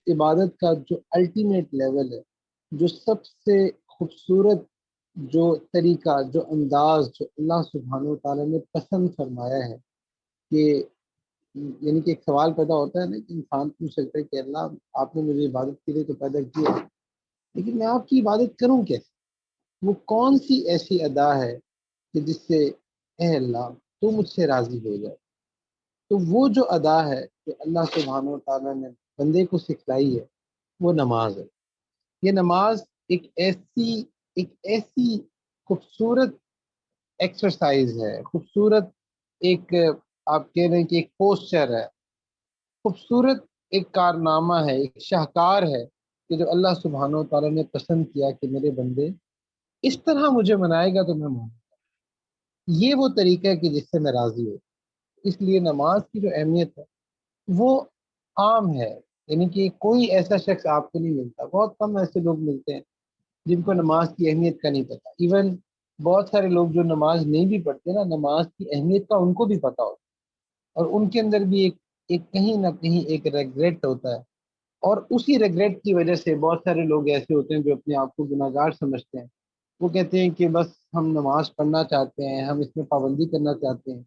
عبادت کا جو الٹیمیٹ لیول ہے، جو سب سے خوبصورت جو طریقہ، جو انداز جو اللہ سبحانہ و تعالیٰ نے پسند فرمایا ہے کہ یعنی کہ ایک سوال پیدا ہوتا ہے نا کہ انسان پوچھ سکتا ہے کہ اللہ آپ نے مجھے عبادت کے لیے تو پیدا کیا ہے، لیکن میں آپ کی عبادت کروں کیسے؟ وہ کون سی ایسی ادا ہے کہ جس سے اے اللہ تو مجھ سے راضی ہو جائے؟ تو وہ جو ادا ہے کہ اللہ سبحانہ و تعالیٰ نے بندے کو سکھلائی ہے، وہ نماز ہے۔ یہ نماز ایک ایسی خوبصورت ایکسرسائز ہے، خوبصورت ایک آپ کہہ رہے ہیں کہ ایک پوسچر ہے، خوبصورت ایک کارنامہ ہے، ایک شاہکار ہے کہ جو اللہ سبحانہ و تعالیٰ نے پسند کیا کہ میرے بندے اس طرح مجھے منائے گا تو میں مانوں۔ یہ وہ طریقہ ہے کہ جس سے میں راضی ہوں۔ اس لیے نماز کی جو اہمیت ہے وہ عام ہے، یعنی کہ کوئی ایسا شخص آپ کو نہیں ملتا، بہت کم ایسے لوگ ملتے ہیں جن کو نماز کی اہمیت کا نہیں پتا۔ ایون بہت سارے لوگ جو نماز نہیں بھی پڑھتے نا، نماز کی اہمیت کا ان کو بھی پتا ہوتا ہے، اور ان کے اندر بھی ایک کہیں نہ کہیں ایک ریگریٹ ہوتا ہے، اور اسی ریگریٹ کی وجہ سے بہت سارے لوگ ایسے ہوتے ہیں جو اپنے آپ کو گناہ گار سمجھتے ہیں۔ وہ کہتے ہیں کہ بس ہم نماز پڑھنا چاہتے ہیں، ہم اس میں پابندی کرنا چاہتے ہیں،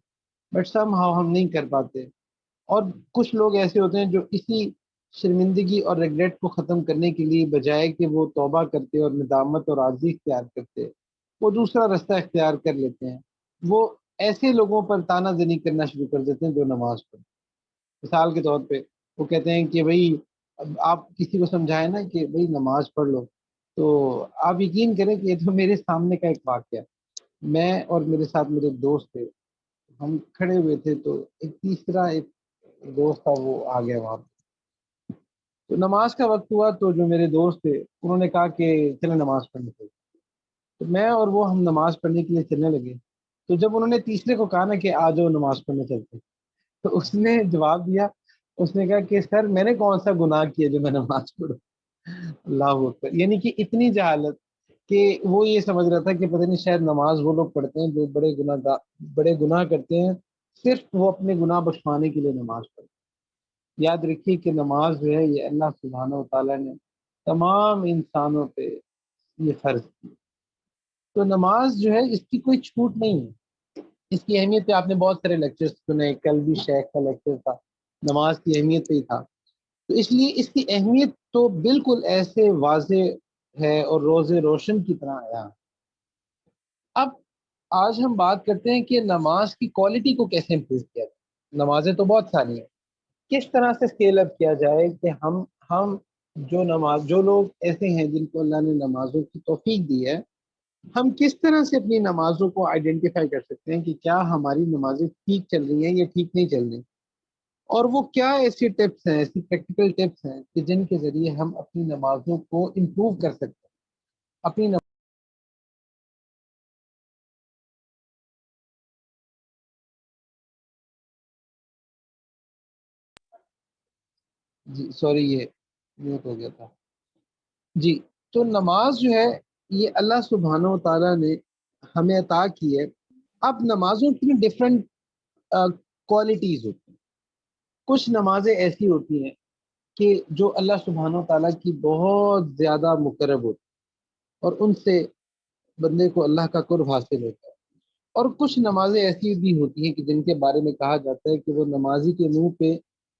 بٹ سم ہاؤ ہم نہیں کر پاتے۔ اور کچھ لوگ ایسے ہوتے ہیں جو اسی شرمندگی اور ریگریٹ کو ختم کرنے کے لیے بجائے کہ وہ توبہ کرتے اور ندامت اور عاجزی اختیار کرتے، وہ دوسرا رستہ اختیار کر لیتے ہیں۔ وہ ایسے لوگوں پر تانا زنی کرنا شروع کر دیتے ہیں جو نماز پڑھتے۔ مثال کے طور پہ وہ کہتے ہیں کہ بھئی اب آپ کسی کو سمجھائیں نا کہ بھئی نماز پڑھ لو، تو آپ یقین کریں کہ یہ تو میرے سامنے کا ایک واقعہ ہے۔ میں اور میرے ساتھ میرے دوست تھے، ہم کھڑے ہوئے تھے، تو ایک تیسرا ایک دوست تھا، وہ آ گیا وہاں پہ۔ تو نماز کا وقت ہوا تو جو میرے دوست تھے انہوں نے کہا کہ چلیں نماز پڑھنے چلیں۔ تو میں اور وہ ہم نماز پڑھنے کے لیے چلنے لگے۔ تو جب انہوں نے تیسرے کو کہا نا کہ آ جاؤ نماز پڑھنے چلتے، تو اس نے جواب دیا، اس نے کہا کہ سر میں نے کون سا گناہ کیا جو میں نماز پڑھوں؟ اللہ اکبر! یعنی کہ اتنی جہالت کہ وہ یہ سمجھ رہا تھا کہ پتہ نہیں شاید نماز وہ لوگ پڑھتے ہیں جو بڑے گناہ کرتے ہیں، صرف وہ اپنے گناہ بخشوانے کے لیے نماز پڑھتے ہیں۔ یاد رکھیے کہ نماز جو ہے یہ اللہ سبحانہ و تعالیٰ نے تمام انسانوں پہ یہ فرض کی۔ تو نماز جو ہے اس کی کوئی چھوٹ نہیں ہے۔ اس کی اہمیت پہ آپ نے بہت سارے لیکچرز سنے، کل بھی شیخ کا لیکچر تھا، نماز کی اہمیت پہ ہی تھا۔ تو اس لیے اس کی اہمیت تو بالکل ایسے واضح ہے اور روز روشن کی طرح آیا۔ اب آج ہم بات کرتے ہیں کہ نماز کی کوالٹی کو کیسے امپروو کیا جائے۔ نمازیں تو بہت ساری ہیں، کس طرح سے اسکیل اپ کیا جائے کہ ہم جو لوگ ایسے ہیں جن کو اللہ نے نمازوں کی توفیق دی ہے، ہم کس طرح سے اپنی نمازوں کو آئیڈینٹیفائی کر سکتے ہیں کہ کیا ہماری نمازیں ٹھیک چل رہی ہیں یا ٹھیک نہیں چل رہی، اور وہ کیا ایسی ٹپس ہیں، ایسی پریکٹیکل ٹپس ہیں کہ جن کے ذریعے ہم اپنی نمازوں کو امپروو کر سکتے ہیں اپنی جی سوری یہ میوٹ ہو گیا تھا۔ جی، تو نماز جو ہے یہ اللہ سبحانہ و تعالیٰ نے ہمیں عطا کی ہے۔ اب نمازوں کی ڈفرینٹ کوالٹیز ہوتی ہیں۔ کچھ نمازیں ایسی ہوتی ہیں کہ جو اللہ سبحانہ و تعالیٰ کی بہت زیادہ مقرب ہوتی ہیں، اور ان سے بندے کو اللہ کا قرب حاصل ہوتا ہے۔ اور کچھ نمازیں ایسی بھی ہوتی ہیں کہ جن کے بارے میں کہا جاتا ہے کہ وہ نمازی کے منہ پہ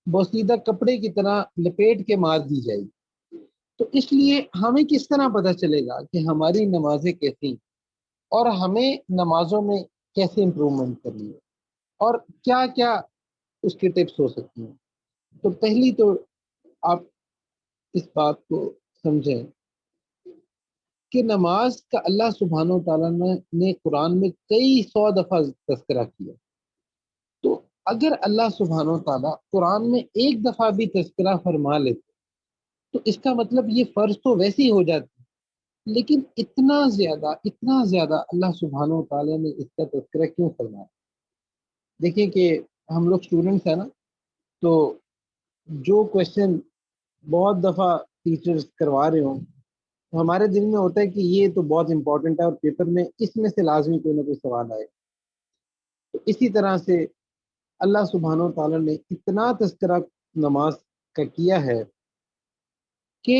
بوسیدہ کپڑے کی طرح لپیٹ کے مار دی جائے گی۔ تو اس لیے ہمیں کس طرح پتہ چلے گا کہ ہماری نمازیں کیسی ہیں، اور ہمیں نمازوں میں کیسے امپرومنٹ کرنی ہے، اور کیا کیا اس کی ٹپس ہو سکتی ہیں؟ تو پہلی تو آپ اس بات کو سمجھیں کہ نماز کا اللہ سبحانہ و تعالیٰ نے قرآن میں کئی سو دفعہ تذکرہ کیا۔ تو اگر اللہ سبحانہ و تعالیٰ قرآن میں ایک دفعہ بھی تذکرہ فرما لیتے تو اس کا مطلب یہ فرض تو ویسے ہی ہو جاتی، لیکن اتنا زیادہ اللہ سبحانہ و تعالیٰ نے اس کا تذکرہ کیوں فرمایا؟ دیکھیں کہ ہم لوگ اسٹوڈنٹس ہیں نا، تو جو کوشچن بہت دفعہ ٹیچرز کروا رہے ہوں، تو ہمارے دل میں ہوتا ہے کہ یہ تو بہت امپورٹنٹ ہے اور پیپر میں اس میں سے لازمی کوئی نہ کوئی سوال آئے۔ تو اسی طرح سے اللہ سبحانہ و تعالیٰ نے اتنا تذکرہ نماز کا کیا ہے کہ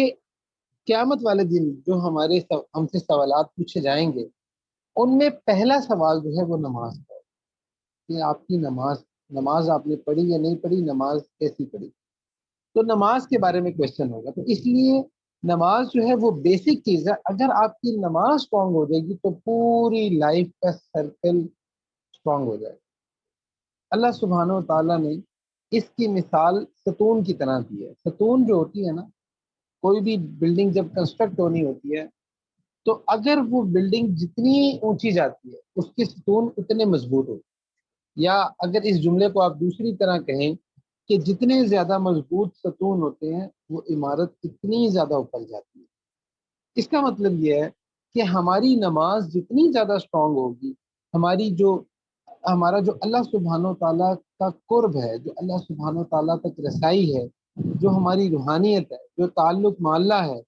قیامت والے دن جو ہم سے سوالات پوچھے جائیں گے، ان میں پہلا سوال جو ہے وہ نماز کا ہے کہ آپ کی نماز آپ نے پڑھی یا نہیں پڑھی، نماز کیسی پڑھی. تو نماز کے بارے میں کوشچن ہوگا. تو اس لیے نماز جو ہے وہ بیسک چیز ہے. اگر آپ کی نماز اسٹرانگ ہو جائے گی تو پوری لائف کا سرکل اسٹرانگ ہو جائے گا. اللہ سبحانہ و تعالیٰ نے اس کی مثال ستون کی طرح دی ہے. ستون جو ہوتی ہے نا، کوئی بھی بلڈنگ جب کنسٹرکٹ ہونی ہوتی ہے تو اگر وہ بلڈنگ جتنی اونچی جاتی ہے اس کے ستون اتنے مضبوط ہوتے ہیں. یا اگر اس جملے کو آپ دوسری طرح کہیں کہ جتنے زیادہ مضبوط ستون ہوتے ہیں وہ عمارت اتنی زیادہ اوپر جاتی ہے. اس کا مطلب یہ ہے کہ ہماری نماز جتنی زیادہ اسٹرانگ ہوگی، ہمارا جو اللہ سبحانہ و تعالیٰ کا قرب ہے، جو اللہ سبحانہ و تعالیٰ تک رسائی ہے، جو ہماری روحانیت ہے، جو تعلق مع اللہ ہے،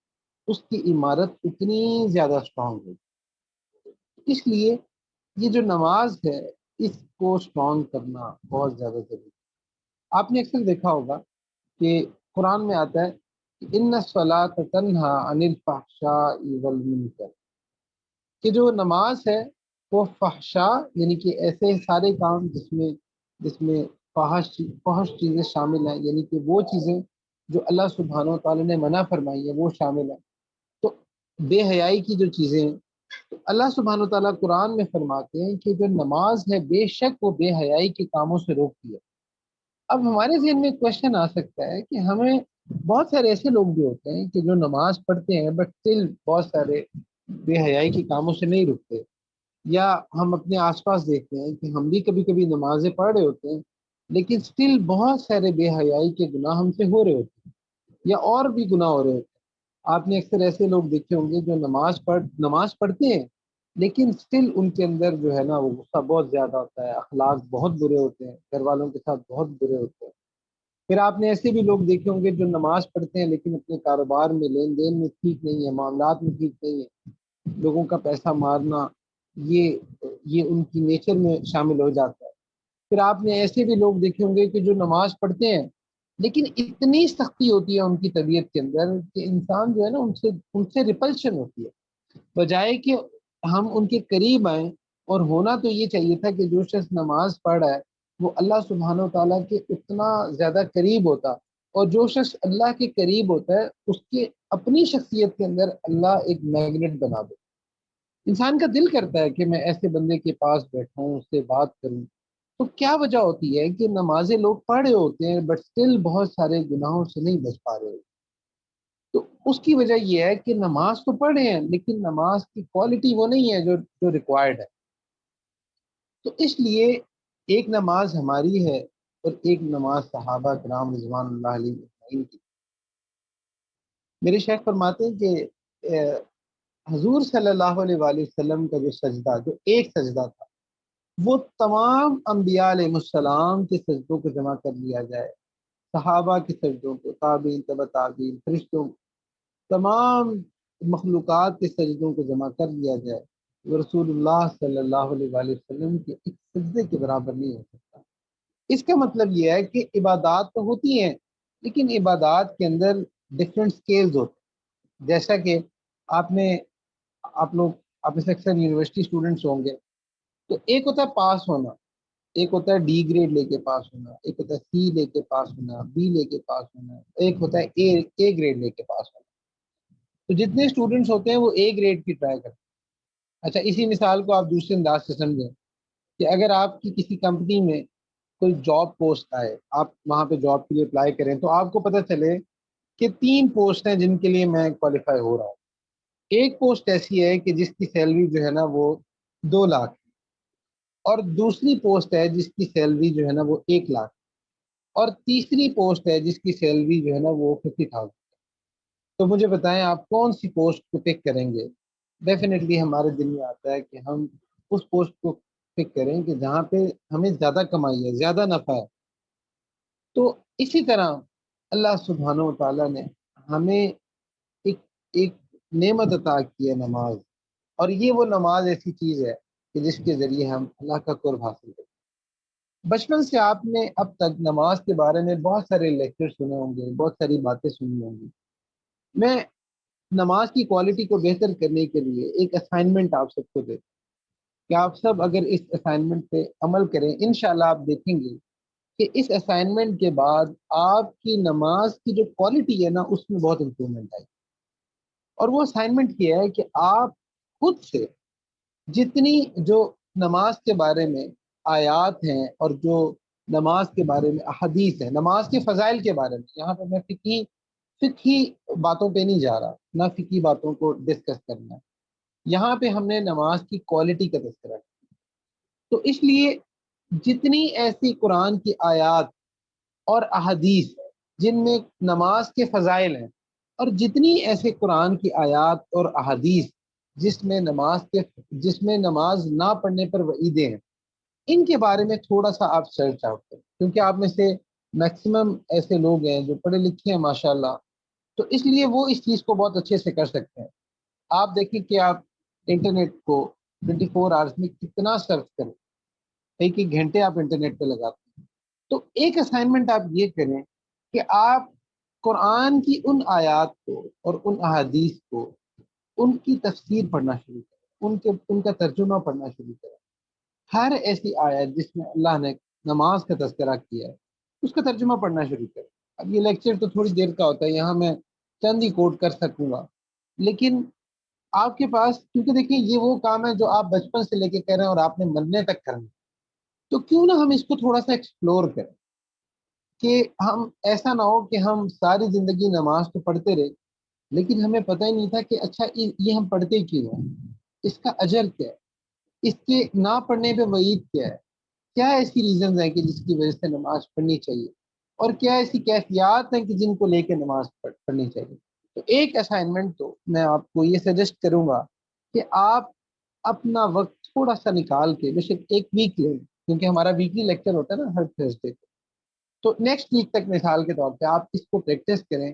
اس کی عمارت اتنی زیادہ اسٹرانگ ہوگی. اس لیے یہ جو نماز ہے اس کو اسٹرانگ کرنا بہت زیادہ ضروری ہے. آپ نے اکثر دیکھا ہوگا کہ قرآن میں آتا ہے کہ ان الصلاۃ تنہا عن الفحشاء والمنکر، کہ جو نماز ہے وہ فحشاء یعنی کہ ایسے سارے کام جس میں فحش چیزیں شامل ہیں، یعنی کہ وہ چیزیں جو اللہ سبحانہ و تعالیٰ نے منع فرمائی ہے وہ شامل ہیں. تو بے حیائی کی جو چیزیں ہیں، تو اللہ سبحانہ و تعالیٰ قرآن میں فرماتے ہیں کہ جو نماز ہے بے شک وہ بے حیائی کے کاموں سے روکتی ہے. اب ہمارے ذہن میں کوشچن آ سکتا ہے کہ ہمیں بہت سارے ایسے لوگ بھی ہوتے ہیں کہ جو نماز پڑھتے ہیں بٹ اسٹل بہت سارے بے حیائی کے کاموں سے نہیں رکتے. یا ہم اپنے آس پاس دیکھتے ہیں کہ ہم بھی کبھی کبھی نمازیں پڑھ رہے ہوتے ہیں لیکن اسٹل بہت سارے بے حیائی کے گناہ ہم سے ہو رہے ہوتے ہیں یا اور بھی گناہ ہو رہے ہوتے ہیں. آپ نے اکثر ایسے لوگ دیکھے ہوں گے جو نماز پڑھتے ہیں لیکن اسٹل ان کے اندر جو ہے نا وہ غصہ بہت زیادہ ہوتا ہے، اخلاق بہت برے ہوتے ہیں، گھر والوں کے ساتھ بہت برے ہوتے ہیں. پھر آپ نے ایسے بھی لوگ دیکھے ہوں گے جو نماز پڑھتے ہیں لیکن اپنے کاروبار میں لین دین میں ٹھیک نہیں ہے، معاملات میں ٹھیک نہیں ہے، لوگوں کا پیسہ مارنا یہ یہ ان کی نیچر میں شامل ہو جاتا ہے. پھر آپ نے ایسے بھی لوگ دیکھے ہوں گے کہ جو نماز پڑھتے ہیں لیکن اتنی سختی ہوتی ہے ان کی طبیعت کے اندر کہ انسان جو ہے نا ان سے ریپلشن ہوتی ہے. بجائے کہ ہم ان کے قریب آئیں، اور ہونا تو یہ چاہیے تھا کہ جو شخص نماز پڑھ رہا ہے وہ اللہ سبحانہ و تعالیٰ کے اتنا زیادہ قریب ہوتا، اور جو شخص اللہ کے قریب ہوتا ہے اس کے اپنی شخصیت کے اندر اللہ ایک میگنیٹ بنا دے. انسان کا دل کرتا ہے کہ میں ایسے بندے کے پاس بیٹھوں، اس سے بات کروں. تو کیا وجہ ہوتی ہے کہ نمازیں لوگ پڑھ رہے ہوتے ہیں بٹ اسٹل بہت سارے گناہوں سے نہیں بچ پا رہے. تو اس کی وجہ یہ ہے کہ نماز تو پڑھ رہے ہیں لیکن نماز کی کوالٹی وہ نہیں ہے جو ریکوائرڈ ہے. تو اس لیے ایک نماز ہماری ہے اور ایک نماز صحابہ کرام رضوان اللہ علیہ اجمعین کی. میرے شیخ فرماتے ہیں کہ حضور صلی اللہ علیہ وآلہ وسلم کا جو سجدہ، جو ایک سجدہ تھا، وہ تمام انبیاء علیہ السلام کے سجدوں کو جمع کر لیا جائے، صحابہ کے سجدوں کو، تابعین، تبع تابعین، فرشتوں، تمام مخلوقات کے سجدوں کو جمع کر لیا جائے، وہ رسول اللہ صلی اللہ علیہ وآلہ وسلم کے ایک سجدے کے برابر نہیں ہو سکتا. اس کا مطلب یہ ہے کہ عبادات تو ہوتی ہیں لیکن عبادات کے اندر ڈفرینٹ سکیلز ہوتے ہیں. جیسا کہ آپ نے آپ لوگ آپ میں سے اکثر یونیورسٹی اسٹوڈنٹس ہوں گے، تو ایک ہوتا ہے پاس ہونا، ایک ہوتا ہے ڈی گریڈ لے کے پاس ہونا، ایک ہوتا ہے سی لے کے پاس ہونا، بی لے کے پاس ہونا، ایک ہوتا ہے اے گریڈ لے کے پاس ہونا. تو جتنے اسٹوڈنٹس ہوتے ہیں وہ اے گریڈ کی ٹرائی کرتے ہیں. اچھا، اسی مثال کو آپ دوسرے انداز سے سمجھیں کہ اگر آپ کی کسی کمپنی میں کوئی جاب پوسٹ آئے، آپ وہاں پہ جاب کے لیے اپلائی کریں تو آپ کو پتہ چلے کہ 3 پوسٹ ہیں جن کے لیے میں کوالیفائی ہو رہا ہوں. ایک پوسٹ ایسی ہے کہ جس کی سیلری جو ہے نا وہ 2 لاکھ، اور دوسری پوسٹ ہے جس کی سیلری جو ہے نا وہ 1 لاکھ، اور تیسری پوسٹ ہے جس کی سیلری جو ہے نا وہ 50,000. تو مجھے بتائیں آپ کون سی پوسٹ کو پک کریں گے؟ ڈیفینیٹلی ہمارے دل میں آتا ہے کہ ہم اس پوسٹ کو پک کریں کہ جہاں پہ ہمیں زیادہ کمائی ہے، زیادہ نفع ہے. تو اسی طرح اللہ سبحانہ و تعالیٰ نے ہمیں ایک ایک نعمت عطا کی ہے، نماز. اور یہ وہ نماز ایسی چیز ہے کہ جس کے ذریعے ہم اللہ کا قرب حاصل کرتے ہیں. بچپن سے آپ نے اب تک نماز کے بارے میں بہت سارے لیکچر سنے ہوں گے، بہت ساری باتیں سنی ہوں گی، میں نماز کی کوالٹی کو بہتر کرنے کے لیے ایک اسائنمنٹ آپ سب کو دیتا ہوں کہ آپ سب اگر اس اسائنمنٹ پہ عمل کریں، انشاءاللہ آپ دیکھیں گے کہ اس اسائنمنٹ کے بعد آپ کی نماز کی جو کوالٹی ہے نا اس میں بہت امپرومنٹ آئی۔ اور وہ اسائنمنٹ کیا ہے کہ آپ خود سے جتنی جو نماز کے بارے میں آیات ہیں اور جو نماز کے بارے میں احادیث ہیں، نماز کے فضائل کے بارے میں، یہاں پہ میں فقہی باتوں پہ نہیں جا رہا، نہ فقہی باتوں کو ڈسکس کرنا ہے، یہاں پہ ہم نے نماز کی کوالٹی کا تذکرہ کیا۔ تو اس لیے جتنی ایسی قرآن کی آیات اور احادیث جن میں نماز کے فضائل ہیں، اور جتنی ایسے قرآن کی آیات اور احادیث جس میں نماز نہ پڑھنے پر وعیدیں ہیں، ان کے بارے میں تھوڑا سا آپ سرچ آؤٹ کریں، کیونکہ آپ میں سے میکسیمم ایسے لوگ ہیں جو پڑھے لکھے ہیں ماشاءاللہ، تو اس لیے وہ اس چیز کو بہت اچھے سے کر سکتے ہیں۔ آپ دیکھیں کہ آپ انٹرنیٹ کو 24 آورس میں کتنا سرچ کریں، ایک ایک گھنٹے آپ انٹرنیٹ پہ لگاتے ہیں۔ تو ایک اسائنمنٹ آپ یہ کریں کہ آپ قرآن کی ان آیات کو اور ان احادیث کو، ان کی تفسیر پڑھنا شروع کریں، ان کا ترجمہ پڑھنا شروع کریں۔ ہر ایسی آیت جس میں اللہ نے نماز کا تذکرہ کیا ہے اس کا ترجمہ پڑھنا شروع کریں۔ اب یہ لیکچر تو تھوڑی دیر کا ہوتا ہے، یہاں میں چند ہی کوٹ کر سکوں گا، لیکن آپ کے پاس، کیونکہ دیکھیں یہ وہ کام ہے جو آپ بچپن سے لے کے کر رہے ہیں اور آپ نے مرنے تک کرنا، تو کیوں نہ ہم اس کو تھوڑا سا ایکسپلور کریں کہ ہم ایسا نہ ہو کہ ہم ساری زندگی نماز تو پڑھتے رہے لیکن ہمیں پتہ ہی نہیں تھا کہ اچھا یہ ہم پڑھتے کیوں ہیں، اس کا اجر کیا ہے، اس کے نہ پڑھنے پہ وعید کیا ہے، کیا ایسی ریزنز ہیں کہ جس کی وجہ سے نماز پڑھنی چاہیے، اور کیا ایسی کیفیات ہیں کہ جن کو لے کے نماز پڑھنی چاہیے۔ تو ایک اسائنمنٹ تو میں آپ کو یہ سجیسٹ کروں گا کہ آپ اپنا وقت تھوڑا سا نکال کے، بے شک ایک ویک لیں، کیونکہ ہمارا ویکلی لیکچر ہوتا ہے نا ہر تھرسڈے کو، تو نیکسٹ ویک تک مثال کے طور پہ آپ اس کو پریکٹس کریں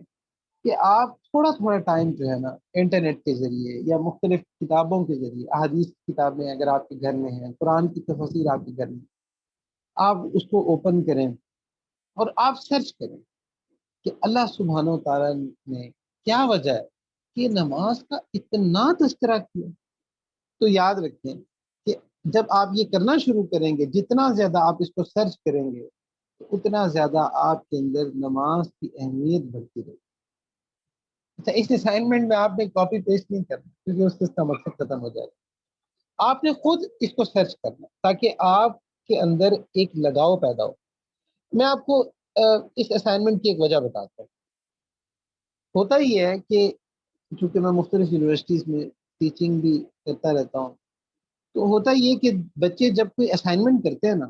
کہ آپ تھوڑا تھوڑا ٹائم جو ہے نا انٹرنیٹ کے ذریعے یا مختلف کتابوں کے ذریعے، احادیث کی کتابیں اگر آپ کے گھر میں ہیں، قرآن کی تفسیر آپ کے گھر میں، آپ اس کو اوپن کریں اور آپ سرچ کریں کہ اللہ سبحانہ و تعالیٰ نے کیا وجہ ہے کہ نماز کا اتنا تذکرہ کیا۔ تو یاد رکھیں کہ جب آپ یہ کرنا شروع کریں گے، جتنا زیادہ آپ اس کو سرچ کریں گے تو اتنا زیادہ آپ کے اندر نماز کی اہمیت بڑھتی رہے گی۔ اچھا، اس اسائنمنٹ میں آپ نے کاپی پیسٹ نہیں کرنا کیونکہ اس کا مقصد ختم ہو جائے گا، آپ نے خود اس کو سرچ کرنا تاکہ آپ کے اندر ایک لگاؤ پیدا ہو۔ میں آپ کو اس اسائنمنٹ کی ایک وجہ بتاتا ہوں۔ ہوتا ہی ہے کہ چونکہ میں مختلف یونیورسٹیز میں ٹیچنگ بھی کرتا رہتا ہوں، تو ہوتا یہ کہ بچے جب کوئی اسائنمنٹ کرتے ہیں نا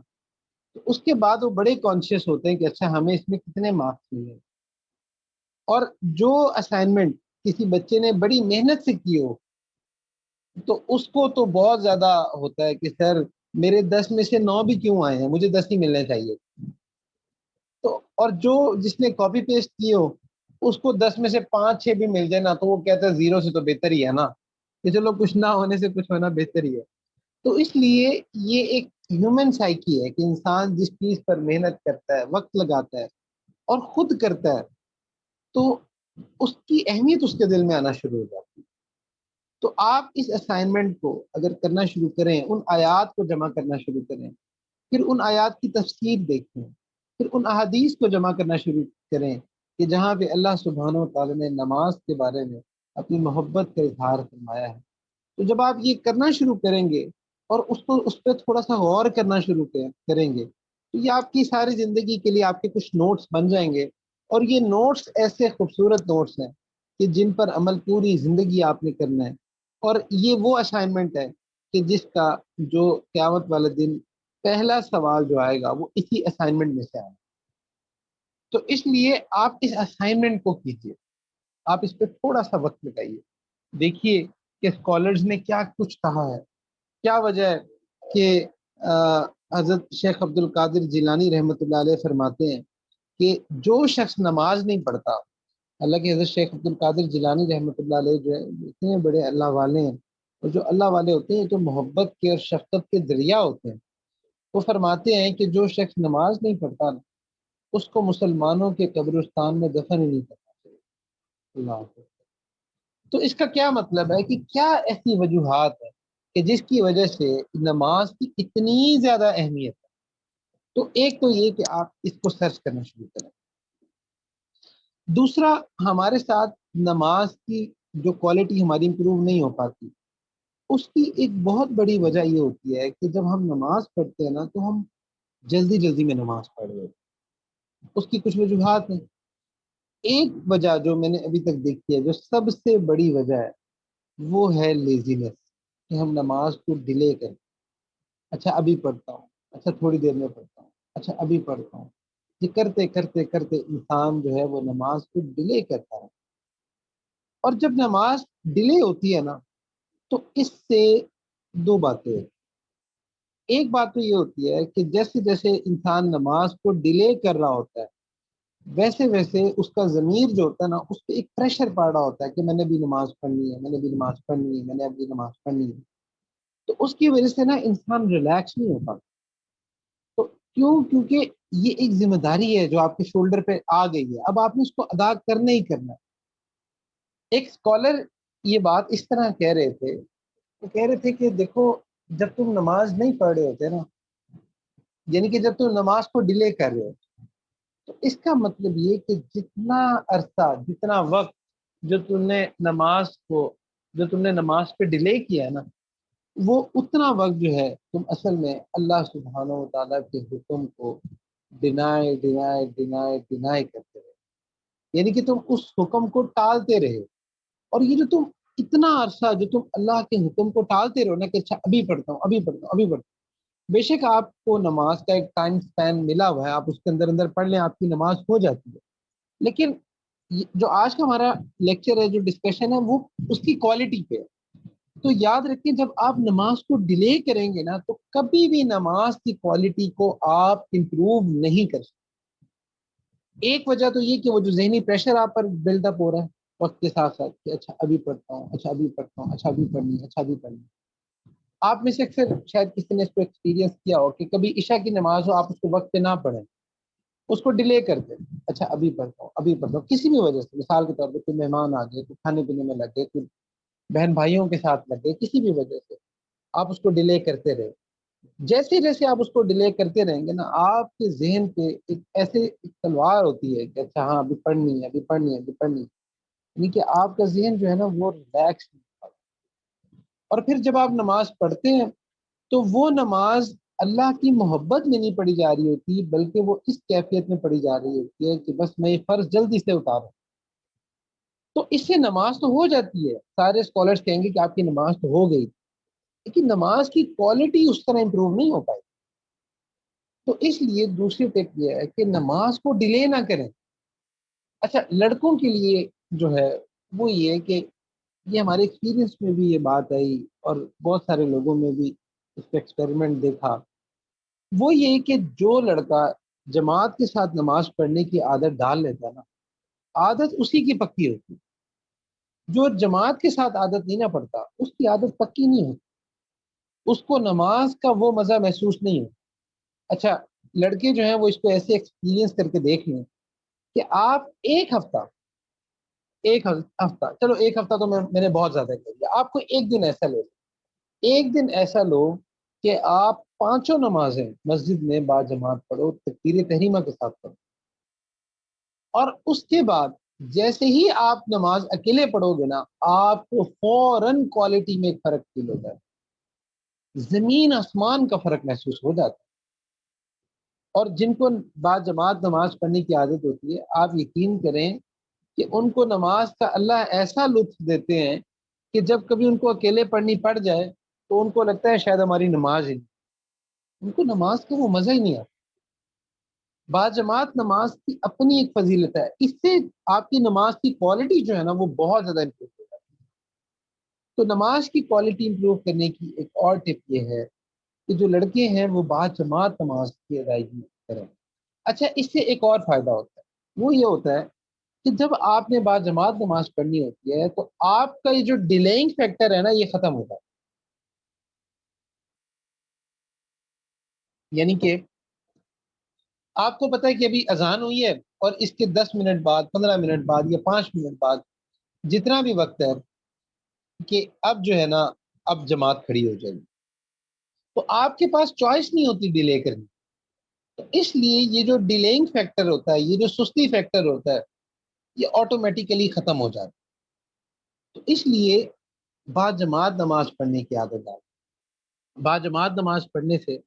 تو اس کے بعد وہ بڑے کانشیس ہوتے ہیں کہ اچھا ہمیں اس میں کتنے مارکس ملے، اور جو اسائنمنٹ کسی بچے نے بڑی محنت سے کی ہو تو اس کو تو بہت زیادہ ہوتا ہے کہ سر میرے 10 میں سے 9 بھی کیوں آئے ہیں، مجھے 10 ہی ملنے چاہیے۔ تو اور جو جس نے کاپی پیسٹ کی ہو اس کو 10 میں سے 5-6 بھی مل جائے نا تو وہ کہتا ہے 0 سے تو بہتر ہی ہے نا، کہ چلو کچھ نہ ہونے سے کچھ ہونا بہتر ہی ہے۔ تو اس لیے یہ ایک ہیومن سائیکی ہے کہ انسان جس چیز پر محنت کرتا ہے، وقت لگاتا ہے اور خود کرتا ہے تو اس کی اہمیت اس کے دل میں آنا شروع ہو جاتی ہے۔ تو آپ اس اسائنمنٹ کو اگر کرنا شروع کریں، ان آیات کو جمع کرنا شروع کریں، پھر ان آیات کی تفسیر دیکھیں، پھر ان احادیث کو جمع کرنا شروع کریں کہ جہاں پہ اللہ سبحانہ و تعالیٰ نے نماز کے بارے میں اپنی محبت کا اظہار فرمایا ہے، تو جب آپ یہ کرنا شروع کریں گے اور اس پہ تھوڑا سا غور کرنا شروع کریں گے تو یہ آپ کی ساری زندگی کے لیے آپ کے کچھ نوٹس بن جائیں گے، اور یہ نوٹس ایسے خوبصورت نوٹس ہیں کہ جن پر عمل پوری زندگی آپ نے کرنا ہے، اور یہ وہ اسائنمنٹ ہے کہ جس کا جو قیامت والے دن پہلا سوال جو آئے گا وہ اسی اسائنمنٹ میں سے آئے گا۔ تو اس لیے آپ اس اسائنمنٹ کو کیجیے، آپ اس پہ تھوڑا سا وقت لگائیے، دیکھیے کہ اسکالرز نے کیا کچھ کہا ہے، کیا وجہ ہے کہ حضرت شیخ عبد القادر جیلانی رحمۃ اللہ علیہ فرماتے ہیں کہ جو شخص نماز نہیں پڑھتا، حالانکہ حضرت شیخ عبد القادر جیلانی رحمۃ اللہ علیہ جو ہے اتنے بڑے اللہ والے ہیں، اور جو اللہ والے ہوتے ہیں تو محبت کے اور شفقت کے ذریعہ ہوتے ہیں، وہ فرماتے ہیں کہ جو شخص نماز نہیں پڑھتا اس کو مسلمانوں کے قبرستان میں دفن ہی نہیں کرنا چاہیے۔ اللہ حافظ۔ تو اس کا کیا مطلب ہے کہ کیا ایسی وجوہات ہے کہ جس کی وجہ سے نماز کی اتنی زیادہ اہمیت ہے؟ تو ایک تو یہ کہ آپ اس کو سرچ کرنا شروع کریں. دوسرا، ہمارے ساتھ نماز کی جو کوالٹی ہماری امپروو نہیں ہو پاتی، اس کی ایک بہت بڑی وجہ یہ ہوتی ہے کہ جب ہم نماز پڑھتے ہیں نا تو ہم جلدی جلدی میں نماز پڑھ رہے ہیں. اس کی کچھ وجوہات ہیں. ایک وجہ جو میں نے ابھی تک دیکھی ہے، جو سب سے بڑی وجہ ہے، وہ ہے لیزینس، کہ ہم نماز کو ڈیلے کریں. اچھا ابھی پڑھتا ہوں، اچھا تھوڑی دیر میں پڑھتا ہوں، اچھا ابھی پڑھتا ہوں. یہ کرتے کرتے کرتے انسان جو ہے وہ نماز کو ڈیلے کرتا ہے. اور جب نماز ڈیلے ہوتی ہے نا تو اس سے دو باتیں ہیں. ایک بات تو یہ ہوتی ہے کہ جیسے جیسے انسان نماز کو ڈیلے کر رہا ہوتا ہے، ویسے ویسے اس کا ضمیر جو ہوتا ہے نا، اس پہ ایک پریشر پڑ رہا ہوتا ہے کہ میں نے بھی نماز پڑھنی ہے، میں نے بھی نماز پڑھنی ہے، میں نے ابھی نماز پڑھنی ہے. تو اس کی وجہ سے نا انسان ریلیکس نہیں ہوتا. تو کیونکہ یہ ایک ذمہ داری ہے جو آپ کے شولڈر پہ آ گئی ہے، اب آپ نے اس کو ادا کرنا ہی کرنا ہے. ایک اسکالر یہ بات اس طرح کہہ رہے تھے، وہ کہہ رہے تھے کہ دیکھو، جب تم نماز نہیں پڑھ رہے ہوتے نا، یعنی کہ جب تم نماز کو ڈیلے کر رہے ہو، تو اس کا مطلب یہ کہ جتنا عرصہ، جتنا وقت جو تم نے نماز پہ ڈیلے کیا ہے نا، وہ اتنا وقت جو ہے تم اصل میں اللہ سبحانہ و تعالیٰ کے حکم کو ڈینائی کرتے رہے. یعنی کہ تم اس حکم کو ٹالتے رہے. اور یہ جو تم اتنا عرصہ جو تم اللہ کے حکم کو ٹالتے رہو نا، کہ اچھا ابھی پڑھتا ہوں، ابھی پڑھتا ہوں، ابھی پڑھتا ہوں. بے شک آپ کو نماز کا ایک ٹائم سپین ملا ہوا ہے، آپ اس کے اندر اندر پڑھ لیں، آپ کی نماز ہو جاتی ہے. لیکن جو آج کا ہمارا لیکچر ہے، جو ڈسکشن ہے، وہ اس کی کوالٹی پہ ہے. تو یاد رکھیں، جب آپ نماز کو ڈیلے کریں گے نا تو کبھی بھی نماز کی کوالٹی کو آپ امپروو نہیں کر سکتے. ایک وجہ تو یہ کہ وہ جو ذہنی پریشر آپ پر بلڈ اپ ہو رہا ہے وقت کے ساتھ ساتھ، کہ اچھا ابھی پڑھتا ہوں، اچھا ابھی پڑھتا ہوں، اچھا ابھی پڑھنی ہے، اچھا ابھی پڑھنی ہے. آپ میں سے اکثر شاید کسی نے اس کو ایکسپیرینس کیا ہو کہ کبھی عشاء کی نماز ہو، آپ اس کو وقت پہ نہ پڑھیں، اس کو ڈیلے کرتے، اچھا ابھی پڑھتا ہوں، ابھی پڑھتا ہوں. کسی بھی وجہ سے، مثال کے طور پہ کوئی مہمان آ گئے، کوئی کھانے پینے میں لگ گئے، کوئی بہن بھائیوں کے ساتھ لگ گئے، کسی بھی وجہ سے آپ اس کو ڈیلے کرتے رہے. جیسے جیسے آپ اس کو ڈیلے کرتے رہیں گے نا، آپ کے ذہن پہ ایک ایسے ایک تلوار ہوتی ہے کہ اچھا ہاں ابھی پڑھنی ہے، ابھی پڑھنی ہے، ابھی پڑھنی ہے. یعنی کہ آپ کا ذہن جو ہے نا وہ ریلیکس. اور پھر جب آپ نماز پڑھتے ہیں تو وہ نماز اللہ کی محبت میں نہیں پڑھی جا رہی ہوتی، بلکہ وہ اس کیفیت میں پڑھی جا رہی ہوتی ہے کہ بس میں یہ فرض جلدی سے اتاروں. تو اس سے نماز تو ہو جاتی ہے، سارے اسکالرس کہیں گے کہ آپ کی نماز تو ہو گئی، لیکن نماز کی کوالٹی اس طرح امپروو نہیں ہو پائی. تو اس لیے دوسری ٹپ یہ ہے کہ نماز کو ڈیلے نہ کریں. اچھا لڑکوں کے لیے جو ہے وہ یہ کہ یہ ہمارے ایکسپیرینس میں بھی یہ بات آئی اور بہت سارے لوگوں میں بھی اس پہ ایکسپیریمنٹ دیکھا. وہ یہ کہ جو لڑکا جماعت کے ساتھ نماز پڑھنے کی عادت ڈال لیتا ہے نا، عادت اسی کی پکی ہوتی. جو جماعت کے ساتھ عادت نہیں نہ پڑتا، اس کی عادت پکی نہیں ہوتی، اس کو نماز کا وہ مزہ محسوس نہیں ہوتا. اچھا لڑکے جو ہیں وہ اس کو ایسے ایکسپیرینس کر کے دیکھ لیں کہ آپ ایک ہفتہ چلو ایک ہفتہ تو میں نے بہت زیادہ کر دیا. آپ کو ایک دن ایسا لو، ایک دن ایسا لو کہ آپ پانچوں نمازیں مسجد میں با جماعت پڑھو، تکبیر تحریمہ کے ساتھ پڑھو. اور اس کے بعد جیسے ہی آپ نماز اکیلے پڑھو گے نا، آپ کو فوراً کوالٹی میں ایک فرق فیل ہوتا ہے، زمین آسمان کا فرق محسوس ہو جاتا ہے. اور جن کو با جماعت نماز پڑھنے کی عادت ہوتی ہے، آپ یقین کریں کہ ان کو نماز کا اللہ ایسا لطف دیتے ہیں کہ جب کبھی ان کو اکیلے پڑھنی پڑ جائے تو ان کو لگتا ہے شاید ہماری نماز ہی نہیں. ان کو نماز کا وہ مزہ ہی نہیں آتا. با جماعت نماز کی اپنی ایک فضیلت ہے، اس سے آپ کی نماز کی کوالٹی جو ہے نا وہ بہت زیادہ امپروو ہو جاتی ہے. تو نماز کی کوالٹی امپروو کرنے کی ایک اور ٹپ یہ ہے کہ جو لڑکے ہیں وہ با جماعت نماز کی ادائیگی کریں. اچھا اس سے ایک اور فائدہ ہوتا ہے، وہ یہ ہوتا ہے کہ جب آپ نے با جماعت نماز پڑھنی ہوتی ہے تو آپ کا یہ جو ڈیلینگ فیکٹر ہے نا یہ ختم ہوتا ہے. یعنی کہ آپ کو پتہ ہے کہ ابھی اذان ہوئی ہے اور اس کے 10 منٹ بعد، 15 منٹ بعد یا 5 منٹ بعد، جتنا بھی وقت ہے، کہ اب جو ہے نا اب جماعت کھڑی ہو جائے گی، تو آپ کے پاس چوائس نہیں ہوتی ڈیلے کرنے. تو اس لیے یہ جو ڈیلینگ فیکٹر ہوتا ہے، یہ جو سستی فیکٹر ہوتا ہے، یہ آٹومیٹیکلی ختم ہو جاتا ہے. تو اس لیے با جماعت نماز پڑھنے کی عادت ڈال. با جماعت نماز پڑھنے سے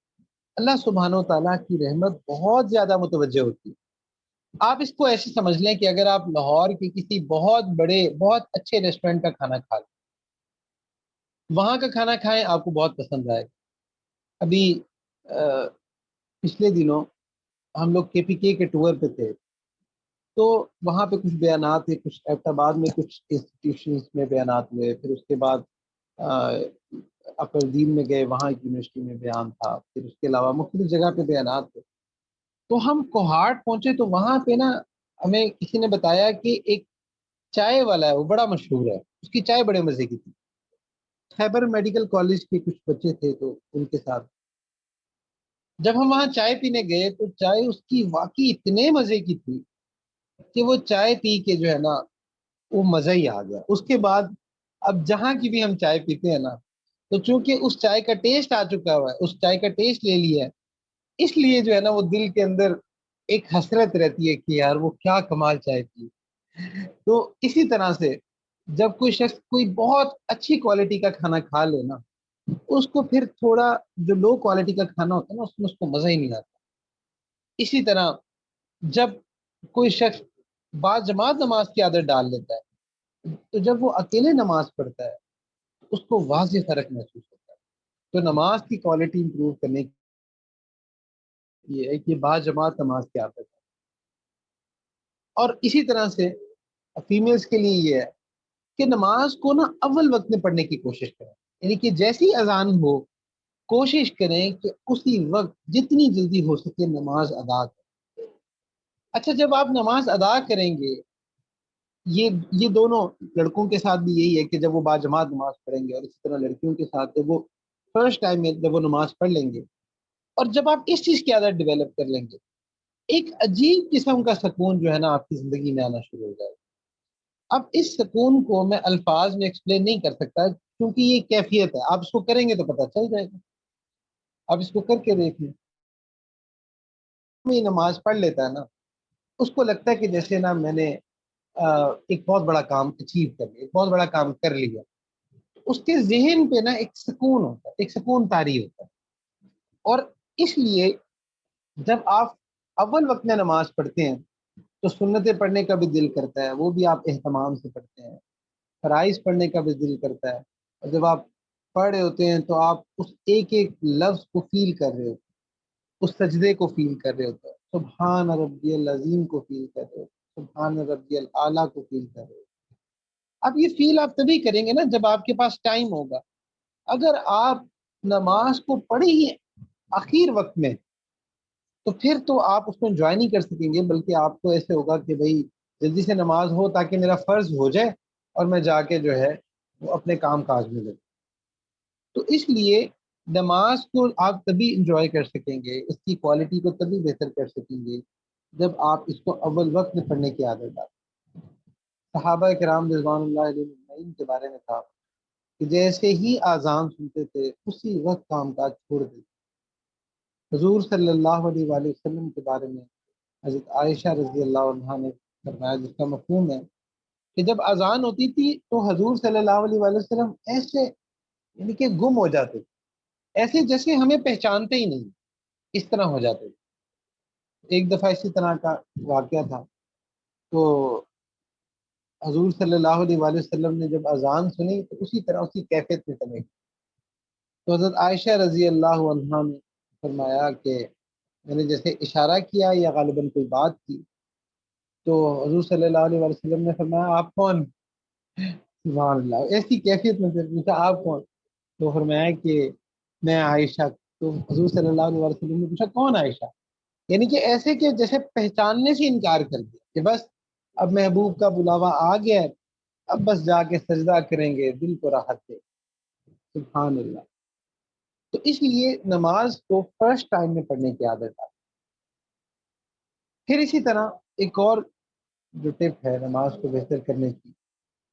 اللہ سبحانہ و تعالیٰ کی رحمت بہت زیادہ متوجہ ہوتی ہے. آپ اس کو ایسے سمجھ لیں کہ اگر آپ لاہور کے کسی بہت بڑے بہت اچھے ریسٹورینٹ کا کھانا کھا لیں، وہاں کا کھانا کھائیں، آپ کو بہت پسند آئے گا. ابھی پچھلے دنوں ہم لوگ کے پی کے ٹور پہ تھے، تو وہاں پہ کچھ بیانات تھے، کچھ ایبٹ آباد میں کچھ انسٹیٹیوشنس میں بیانات ہوئے، پھر اس کے بعد اپردین میں گئے، وہاں ایک یونیورسٹی میں بیان تھا، پھر اس کے علاوہ مختلف جگہ پہ بیانات تھے. تو ہم کوہاٹ پہنچے تو وہاں پہ نا ہمیں کسی نے بتایا کہ ایک چائے والا ہے، وہ بڑا مشہور ہے، اس کی چائے بڑے مزے کی تھی. خیبر میڈیکل کالج کے کچھ بچے تھے تو ان کے ساتھ جب ہم وہاں چائے پینے گئے تو چائے اس کی واقعی اتنے مزے کی تھی کہ وہ چائے پی کے جو ہے نا وہ مزہ ہی آ گیا. اس کے بعد اب جہاں کی بھی ہم چائے پیتے ہیں نا، تو چونکہ اس چائے کا ٹیسٹ آ چکا ہوا ہے، اس چائے کا ٹیسٹ لے لیا ہے، اس لیے جو ہے نا وہ دل کے اندر ایک حسرت رہتی ہے کہ یار وہ کیا کمال چائے پی. تو اسی طرح سے جب کوئی شخص کوئی بہت اچھی کوالٹی کا کھانا کھا لے نا، اس کو پھر تھوڑا جو لو کوالٹی کا کھانا ہوتا ہے نا اس میں اس کو مزہ ہی نہیں آتا. اسی طرح جب کوئی شخص با جماعت نماز کی عادت ڈال لیتا ہے، تو جب وہ اکیلے نماز پڑھتا ہے اس کو واضح فرق محسوس ہوتا ہے. تو نماز کی کوالٹی امپروو کرنے کی یہ ہے کہ با جماعت نماز کی عادت ہے. اور اسی طرح سے فیمیلز کے لیے یہ ہے کہ نماز کو نا اول وقت میں پڑھنے کی کوشش کریں. یعنی کہ جیسی اذان ہو کوشش کریں کہ اسی وقت جتنی جلدی ہو سکے نماز ادا کریں. اچھا، جب آپ نماز ادا کریں گے، یہ دونوں لڑکوں کے ساتھ بھی یہی ہے کہ جب وہ با جماعت نماز پڑھیں گے، اور اسی طرح لڑکیوں کے ساتھ جب وہ فرسٹ ٹائم میں جب وہ نماز پڑھ لیں گے، اور جب آپ اس چیز کی عادت ڈیولپ کر لیں گے، ایک عجیب قسم کا سکون جو ہے نا آپ کی زندگی میں آنا شروع ہو جائے گا. اب اس سکون کو میں الفاظ میں ایکسپلین نہیں کر سکتا کیونکہ یہ کیفیت ہے. آپ اس کو کریں گے تو پتہ چل جائے گا. آپ اس کو کر کے دیکھ لیں. نماز پڑھ لیتا ہے نا، اس کو لگتا ہے کہ جیسے نا میں نے ایک بہت بڑا کام اچیو کر لیا، ایک بہت بڑا کام کر لیا. اس کے ذہن پہ نا ایک سکون ہوتا ہے، ایک سکون طاری ہوتا ہے. اور اس لیے جب آپ اول وقت میں نماز پڑھتے ہیں تو سنتیں پڑھنے کا بھی دل کرتا ہے، وہ بھی آپ اہتمام سے پڑھتے ہیں. فرائض پڑھنے کا بھی دل کرتا ہے. اور جب آپ پڑھ رہے ہوتے ہیں تو آپ اس ایک ایک لفظ کو فیل کر رہے ہوتے ہیں، اس سجدے کو فیل کر رہے ہوتے ہیں، سبحان ربی العظیم کو فیل کر رہے ہوتے ہیں، سبحان ربی الاعلیٰ کو فیل کر رہے ہوتے ہیں. اب یہ فیل آپ تبھی کریں گے نا جب آپ کے پاس ٹائم ہوگا. اگر آپ نماز کو پڑھی ہی آخر وقت میں تو پھر تو آپ اس کو انجوائے نہیں کر سکیں گے، بلکہ آپ کو ایسے ہوگا کہ بھائی جلدی سے نماز ہو تاکہ میرا فرض ہو جائے اور میں جا کے جو ہے وہ اپنے کام کاج میں لگوں. تو اس لیے نماز کو آپ تبھی انجوائے کر سکیں گے، اس کی کوالٹی کو تبھی بہتر کر سکیں گے جب آپ اس کو اول وقت میں پڑھنے کی عادت ڈالیں. صحابہ کرام رضوان اللہ علیہ اجمعین کے بارے میں تھا کہ جیسے ہی اذان سنتے تھے اسی وقت کام کاج چھوڑ دیتے. حضور صلی اللہ علیہ وآلہ وسلم کے بارے میں حضرت عائشہ رضی اللہ عنہا نے فرمایا، جس کا مفہوم ہے کہ جب اذان ہوتی تھی تو حضور صلی اللہ علیہ وآلہ وسلم ایسے یعنی کہ گم ہو جاتے تھے، ایسے جیسے ہمیں پہچانتے ہی نہیں، اس طرح ہو جاتے تھے. ایک دفعہ اسی طرح کا واقعہ تھا. تو حضور صلی اللہ علیہ وآلہ وسلم نے جب اذان سنی تو اسی طرح اسی کیفیت میں چلے گئے. تو حضرت عائشہ رضی اللہ عنہا نے فرمایا کہ میں نے جیسے اشارہ کیا یا غالباً کوئی بات کی تو حضور صلی اللہ علیہ وسلم نے فرمایا آپ کون؟ سبحان اللہ، ایسی کیفیت میں پھر پوچھا آپ کون؟ تو فرمایا کہ میں عائشہ. تو حضور صلی اللہ علیہ وسلم نے پوچھا کون عائشہ؟ یعنی کہ ایسے کہ جیسے پہچاننے سے انکار کر دیا کہ بس اب محبوب کا بلاوا آ گیا ہے، اب بس جا کے سجدہ کریں گے، دل کو راحت دے. سبحان اللہ. تو اس لیے نماز کو فرسٹ ٹائم میں پڑھنے کی عادت ہے. پھر اسی طرح ایک اور جو ٹپ ہے نماز کو بہتر کرنے کی،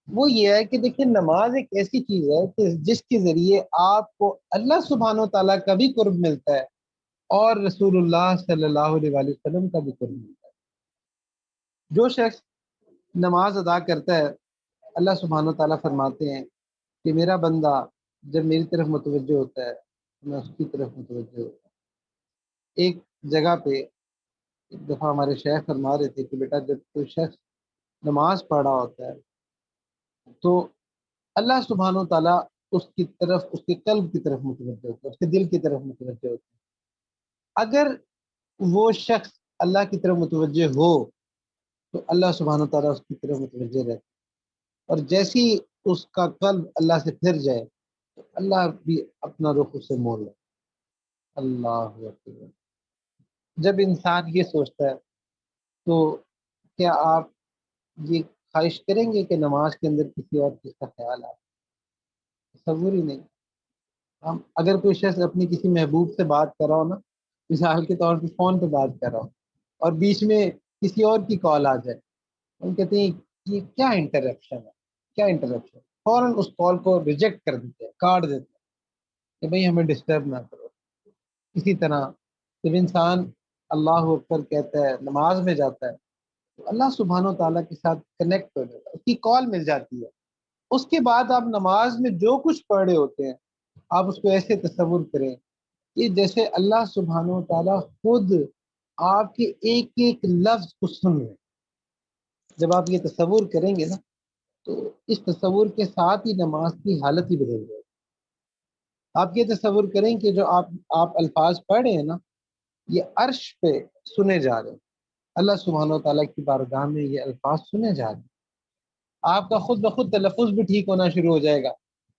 وہ یہ ہے کہ دیکھیں نماز ایک ایسی چیز ہے کہ جس کے ذریعے آپ کو اللہ سبحانہ و تعالیٰ کا بھی قرب ملتا ہے اور رسول اللہ صلی اللہ علیہ وآلہ وسلم کا بھی قرب ملتا ہے۔ جو شخص نماز ادا کرتا ہے، اللہ سبحانہ و تعالیٰ فرماتے ہیں کہ میرا بندہ جب میری طرف متوجہ ہوتا ہے تو میں اس کی طرف متوجہ ہوتا ہوں۔ ایک جگہ پہ ایک دفعہ ہمارے شیخ فرما رہے تھے کہ بیٹا جب کوئی شخص نماز پڑھ رہا ہوتا ہے تو اللہ سبحانہ و تعالیٰ اس کی طرف، اس کے قلب کی طرف متوجہ ہوتا ہے، اس کے دل کی طرف متوجہ ہوتا ہے۔ اگر وہ شخص اللہ کی طرف متوجہ ہو تو اللہ سبحانہ و تعالیٰ اس کی طرف متوجہ رہتا ہے، اور جیسی اس کا قلب اللہ سے پھر جائے تو اللہ بھی اپنا رخ اس سے موڑ لے۔ اللہ اکبر۔ جب انسان یہ سوچتا ہے تو کیا آپ یہ خواہش کریں گے کہ نماز کے اندر کسی اور چیز کا خیال آئے؟ تصور ہی نہیں۔ ہم اگر کوئی شخص اپنی کسی محبوب سے بات کر رہا ہو نا، مثال کے طور پہ فون پہ بات کر رہا ہو اور بیچ میں کسی اور کی کال آ جائے، ہم کہتے ہیں یہ کیا انٹرپشن ہے، کیا انٹرپشن، فوراً اس کال کو ریجیکٹ کر دیتے ہیں، کاٹ دیتے ہیں کہ بھئی ہمیں ڈسٹرب نہ کرو۔ اسی طرح جب انسان اللہ اکبر کہتا ہے، نماز میں جاتا ہے، تو اللہ سبحانہ و تعالیٰ کے ساتھ کنیکٹ ہو جاتا ہے، اس کی کال مل جاتی ہے۔ اس کے بعد آپ نماز میں جو کچھ پڑھ رہے ہوتے ہیں، آپ اس کو ایسے تصور کریں کہ جیسے اللہ سبحانہ و تعالیٰ خود آپ کے ایک ایک لفظ کو سن رہے ہیں۔ جب آپ یہ تصور کریں گے نا تو اس تصور کے ساتھ ہی نماز کی حالت ہی بدل جائے گی۔ آپ یہ تصور کریں کہ جو آپ الفاظ پڑھ رہے ہیں نا، یہ عرش پہ سنے جا رہے ہیں، اللہ سبحانہ و تعالیٰ کی بارگاہ میں یہ الفاظ سنے جا رہے ہیں۔ آپ کا خود بخود تلفظ بھی ٹھیک ہونا شروع ہو جائے گا،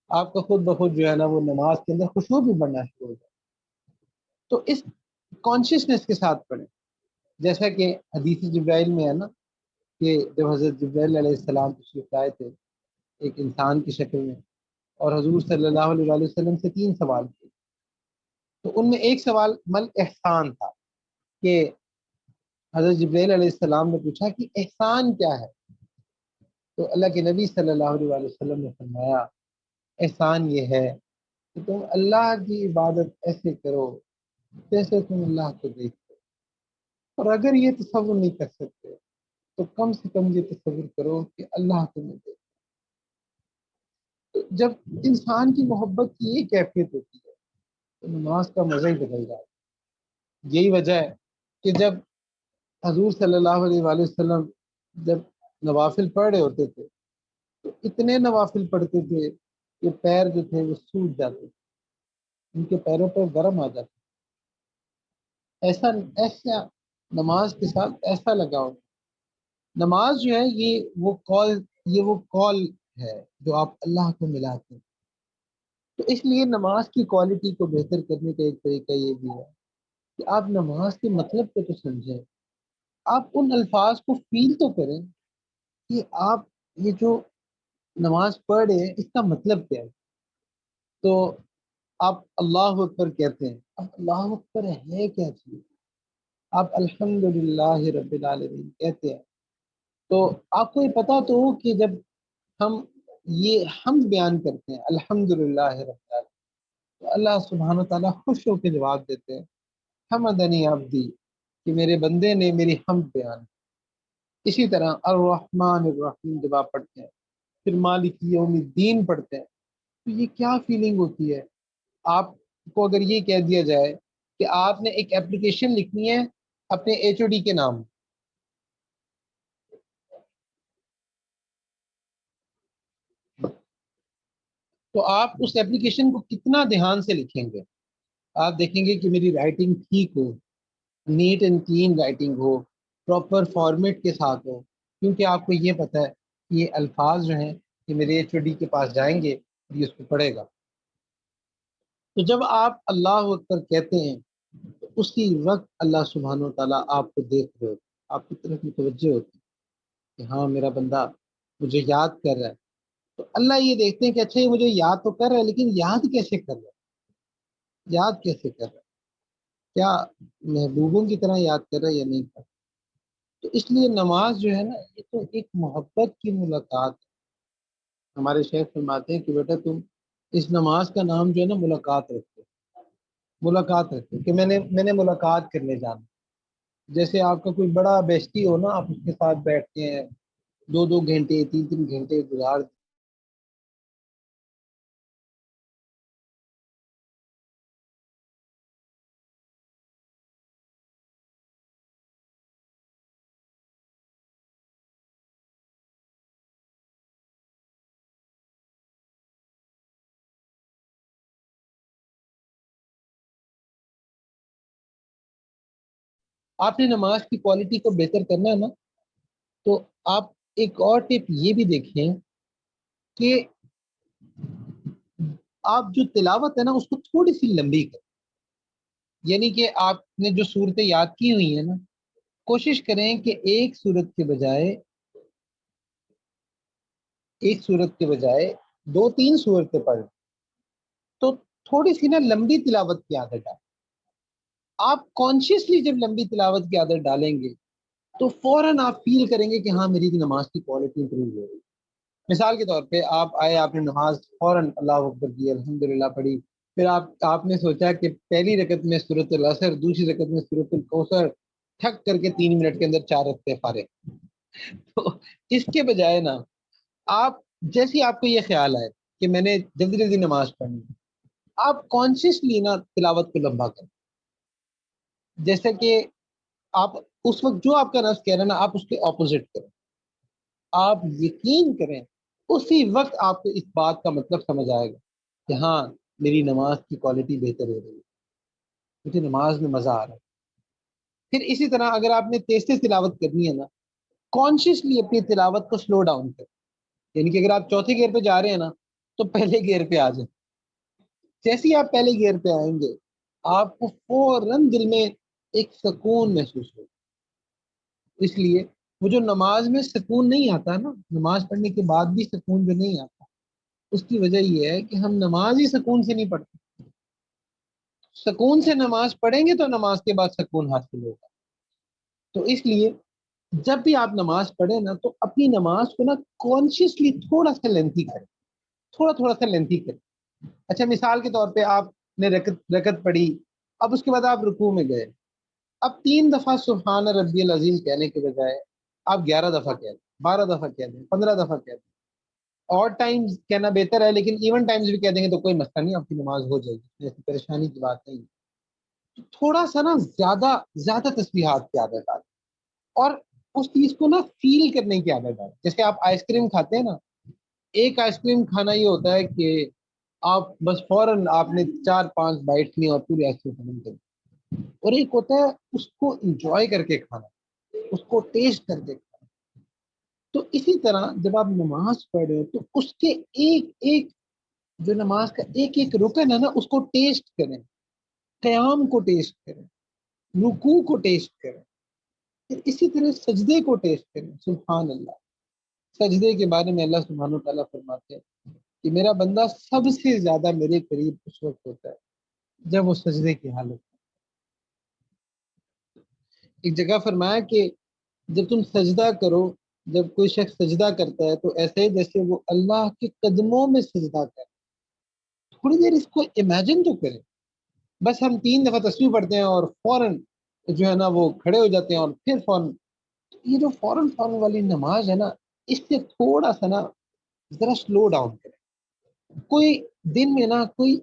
آپ کا خود بخود جو ہے نا وہ نماز کے اندر خشوع بھی بڑھنا شروع ہو جائے گا۔ تو اس کانشیسنس کے ساتھ پڑھیں، جیسا کہ حدیث جبرائیل میں ہے نا کہ جب حضرت جبرائیل علیہ السلام تشریف لائے تھے ایک انسان کی شکل میں، اور حضور صلی اللہ علیہ وآلہ وسلم سے 3 سوال کیے، تو ان میں ایک سوال مل احسان تھا کہ حضرت جبرائیل علیہ السلام نے پوچھا کہ احسان کیا ہے؟ تو اللہ کے نبی صلی اللہ علیہ وآلہ وسلم نے فرمایا احسان یہ ہے کہ تم اللہ کی عبادت ایسے کرو جیسے تم اللہ کو دیکھتے ہو، اور اگر یہ تصور نہیں کر سکتے تو کم سے کم یہ تصور کرو کہ اللہ تمہیں دیکھتے۔ تو جب انسان کی محبت کی یہ کیفیت ہوتی ہے تو نماز کا مزہ ہی بدل جاتا ہے۔ یہی وجہ ہے کہ جب حضور صلی اللہ علیہ وآلہ وسلم جب نوافل پڑھ رہے ہوتے تھے تو اتنے نوافل پڑھتے تھے کہ پیر جو تھے وہ سوج جاتے تھے، ان کے پیروں پر گرم آ جاتا۔ ایسا ایسا نماز کے ساتھ ایسا لگاؤ۔ نماز جو ہے یہ وہ کال ہے جو آپ اللہ کو ملاتے ہیں۔ تو اس لیے نماز کی کوالٹی کو بہتر کرنے کا ایک طریقہ یہ بھی ہے کہ آپ نماز کے مطلب کو تو سمجھیں، آپ ان الفاظ کو فیل تو کریں کہ آپ یہ جو نماز پڑھ رہے ہیں اس کا مطلب کیا ہے۔ تو آپ اللہ اکبر کہتے ہیں، اب اللہ اکبر ہے کیا چیز؟ آپ الحمدللہ رب العالمین کہتے ہیں تو آپ کو یہ پتا تو ہو کہ جب ہم یہ حمد بیان کرتے ہیں الحمدللہ رب العالمین تو اللہ سبحانہ تعالیٰ خوش ہو کے جواب دیتے ہیں حمدنی عبدی، کہ میرے بندے نے میری حمد بیان کی۔ اسی طرح الرحمن الرحیم جب آپ پڑھتے ہیں، پھر مالک یوم الدین پڑھتے ہیں، تو یہ کیا فیلنگ ہوتی ہے؟ آپ کو اگر یہ کہہ دیا جائے کہ آپ نے ایک اپلیکیشن لکھنی ہے اپنے ایچ او ڈی کے نام، تو آپ اس اپلیکیشن کو کتنا دھیان سے لکھیں گے؟ آپ دیکھیں گے کہ میری رائٹنگ ٹھیک ہو، نیٹ اینڈ کلین رائٹنگ ہو، پراپر فارمیٹ کے ساتھ ہو، کیونکہ آپ کو یہ پتہ ہے کہ یہ الفاظ جو ہیں کہ میرے ایچ او ڈی کے پاس جائیں گے اور یہ اس کو پڑھے گا۔ تو جب آپ اللہ اکبر کہتے ہیں تو اسی وقت اللہ سبحانہ و تعالیٰ آپ کو دیکھ رہے ہوتے، آپ کی طرف متوجہ ہوتے کہ ہاں میرا بندہ مجھے یاد کر رہا ہے۔ تو اللہ یہ دیکھتے ہیں کہ اچھا یہ مجھے یاد تو کر رہا ہے لیکن یاد کیسے کر رہا ہے، یاد کیسے کر رہا ہے، کیا محبوبوں کی طرح یاد کر رہا ہے یا نہیں کر رہا۔ تو اس لیے نماز جو ہے نا یہ تو ایک محبت کی ملاقات ہے۔ ہمارے شیخ فرماتے ہیں کہ بیٹا تم اس نماز کا نام جو ہے نا ملاقات رکھتے، ملاقات رکھتے کہ میں نے ملاقات کرنے جانا. جیسے آپ کا کوئی بڑا بیسٹی ہو نا، آپ اس کے ساتھ بیٹھتے ہیں، 2 2 گھنٹے 3 3 گھنٹے گزار. آپ نے نماز کی کوالٹی کو بہتر کرنا ہے نا، تو آپ ایک اور ٹپ یہ بھی دیکھیں کہ آپ جو تلاوت ہے نا اس کو تھوڑی سی لمبی کریں. یعنی کہ آپ نے جو صورتیں یاد کی ہوئی ہیں نا، کوشش کریں کہ ایک صورت کے بجائے 2 3 صورتیں پڑھیں. تو تھوڑی سی نا لمبی تلاوت کی عادت ڈالیں. آپ کانشیسلی جب لمبی تلاوت کی عادت ڈالیں گے تو فوراً آپ فیل کریں گے کہ ہاں میری نماز کی کوالٹی امپروو ہو رہی ہے. مثال کے طور پہ آپ آئے، آپ نے نماز فوراً اللہ اکبر کی الحمدللہ پڑھی، پھر آپ نے سوچا کہ پہلی رکعت میں سورۃ العصر، دوسری رکعت میں سورۃ الکوثر، تھک کر کے 3 منٹ کے اندر 4 رکعتیں فارغ. تو اس کے بجائے نا، آپ جیسی آپ کو یہ خیال آئے کہ میں نے جلدی جلدی نماز پڑھنی، آپ کانشیسلی نا تلاوت کو لمبا کریں. جیسے کہ آپ اس وقت جو آپ کا نفس کہہ رہا ہے نا، آپ اس کے اپوزٹ کریں. آپ یقین کریں اسی وقت آپ کو اس بات کا مطلب سمجھ آئے گا کہ ہاں میری نماز کی کوالٹی بہتر ہو رہی ہے، مجھے نماز میں مزہ آ رہا ہے. پھر اسی طرح اگر آپ نے تیز تیز تلاوت کرنی ہے نا، کانشیسلی اپنی تلاوت کو سلو ڈاؤن کریں. یعنی کہ اگر آپ چوتھے گیئر پہ جا رہے ہیں نا، تو پہلے گیئر پہ آ جائیں. جیسے ہی آپ پہلے گیئر پہ آئیں گے، آپ کو فوراً دل میں ایک سکون محسوس ہوگا. اس لیے وہ جو نماز میں سکون نہیں آتا نا، نماز پڑھنے کے بعد بھی سکون جو نہیں آتا، اس کی وجہ یہ ہے کہ ہم نماز ہی سکون سے نہیں پڑھتے. سکون سے نماز پڑھیں گے تو نماز کے بعد سکون حاصل ہوگا. تو اس لیے جب بھی آپ نماز پڑھیں نا، تو اپنی نماز کو نا کانشیسلی تھوڑا سا لینتھی کریں، تھوڑا سا لینتھی کریں. اچھا مثال کے طور پہ آپ نے رکعت پڑھی، اب اس کے بعد آپ رکوع میں گئے. اب 3 دفعہ سبحان ربی العظیم کہنے کے بجائے آپ 11 دفعہ کہہ دیں، 12 دفعہ کہہ دیں، 15 دفعہ کہہ دیں. اور ٹائم کہنا بہتر ہے، لیکن ایون ٹائمز بھی کہہ دیں گے تو کوئی مسئلہ نہیں، آپ کی نماز ہو جائے گی، ایسی پریشانی کی بات نہیں. تھوڑا سا نا زیادہ تسبیحات کی عادت ڈالیں، اور اس چیز کو نا فیل کرنے کی عادت ڈالیں. جیسے آپ آئس کریم کھاتے ہیں نا، ایک آئس کریم کھانا یہ ہوتا ہے کہ آپ بس فوراً آپ نے 4 5 بائٹ لی اور پوری آئس کریم ختم کر دی. اور ایک ہوتا ہے اس کو انجوائے کر کے کھانا، اس کو ٹیسٹ کر کے کھانا. تو اسی طرح جب آپ نماز پڑھ رہے ہو تو اس کے ایک ایک جو نماز کا ایک ایک رکن ہے نا، اس کو ٹیسٹ کریں. قیام کو ٹیسٹ کریں، رکوع کو ٹیسٹ کریں، پھر اسی طرح سجدے کو ٹیسٹ کریں. سبحان اللہ، سجدے کے بارے میں اللہ سبحانہ تعالیٰ فرماتے ہیں کہ میرا بندہ سب سے زیادہ میرے قریب اس وقت ہوتا ہے جب وہ سجدے کی حالت. ایک جگہ فرمایا کہ جب تم سجدہ کرو، جب کوئی شخص سجدہ کرتا ہے تو ایسے ہی جیسے وہ اللہ کے قدموں میں سجدہ کرے. تھوڑی دیر اس کو امیجن تو کریں. بس ہم 3 دفعہ تسبیح پڑھتے ہیں اور فوراً جو ہے نا وہ کھڑے ہو جاتے ہیں، اور پھر فوراً یہ جو فوراً والی نماز ہے نا، اس سے تھوڑا سا نا ذرا سلو ڈاؤن کریں. کوئی دن میں نا کوئی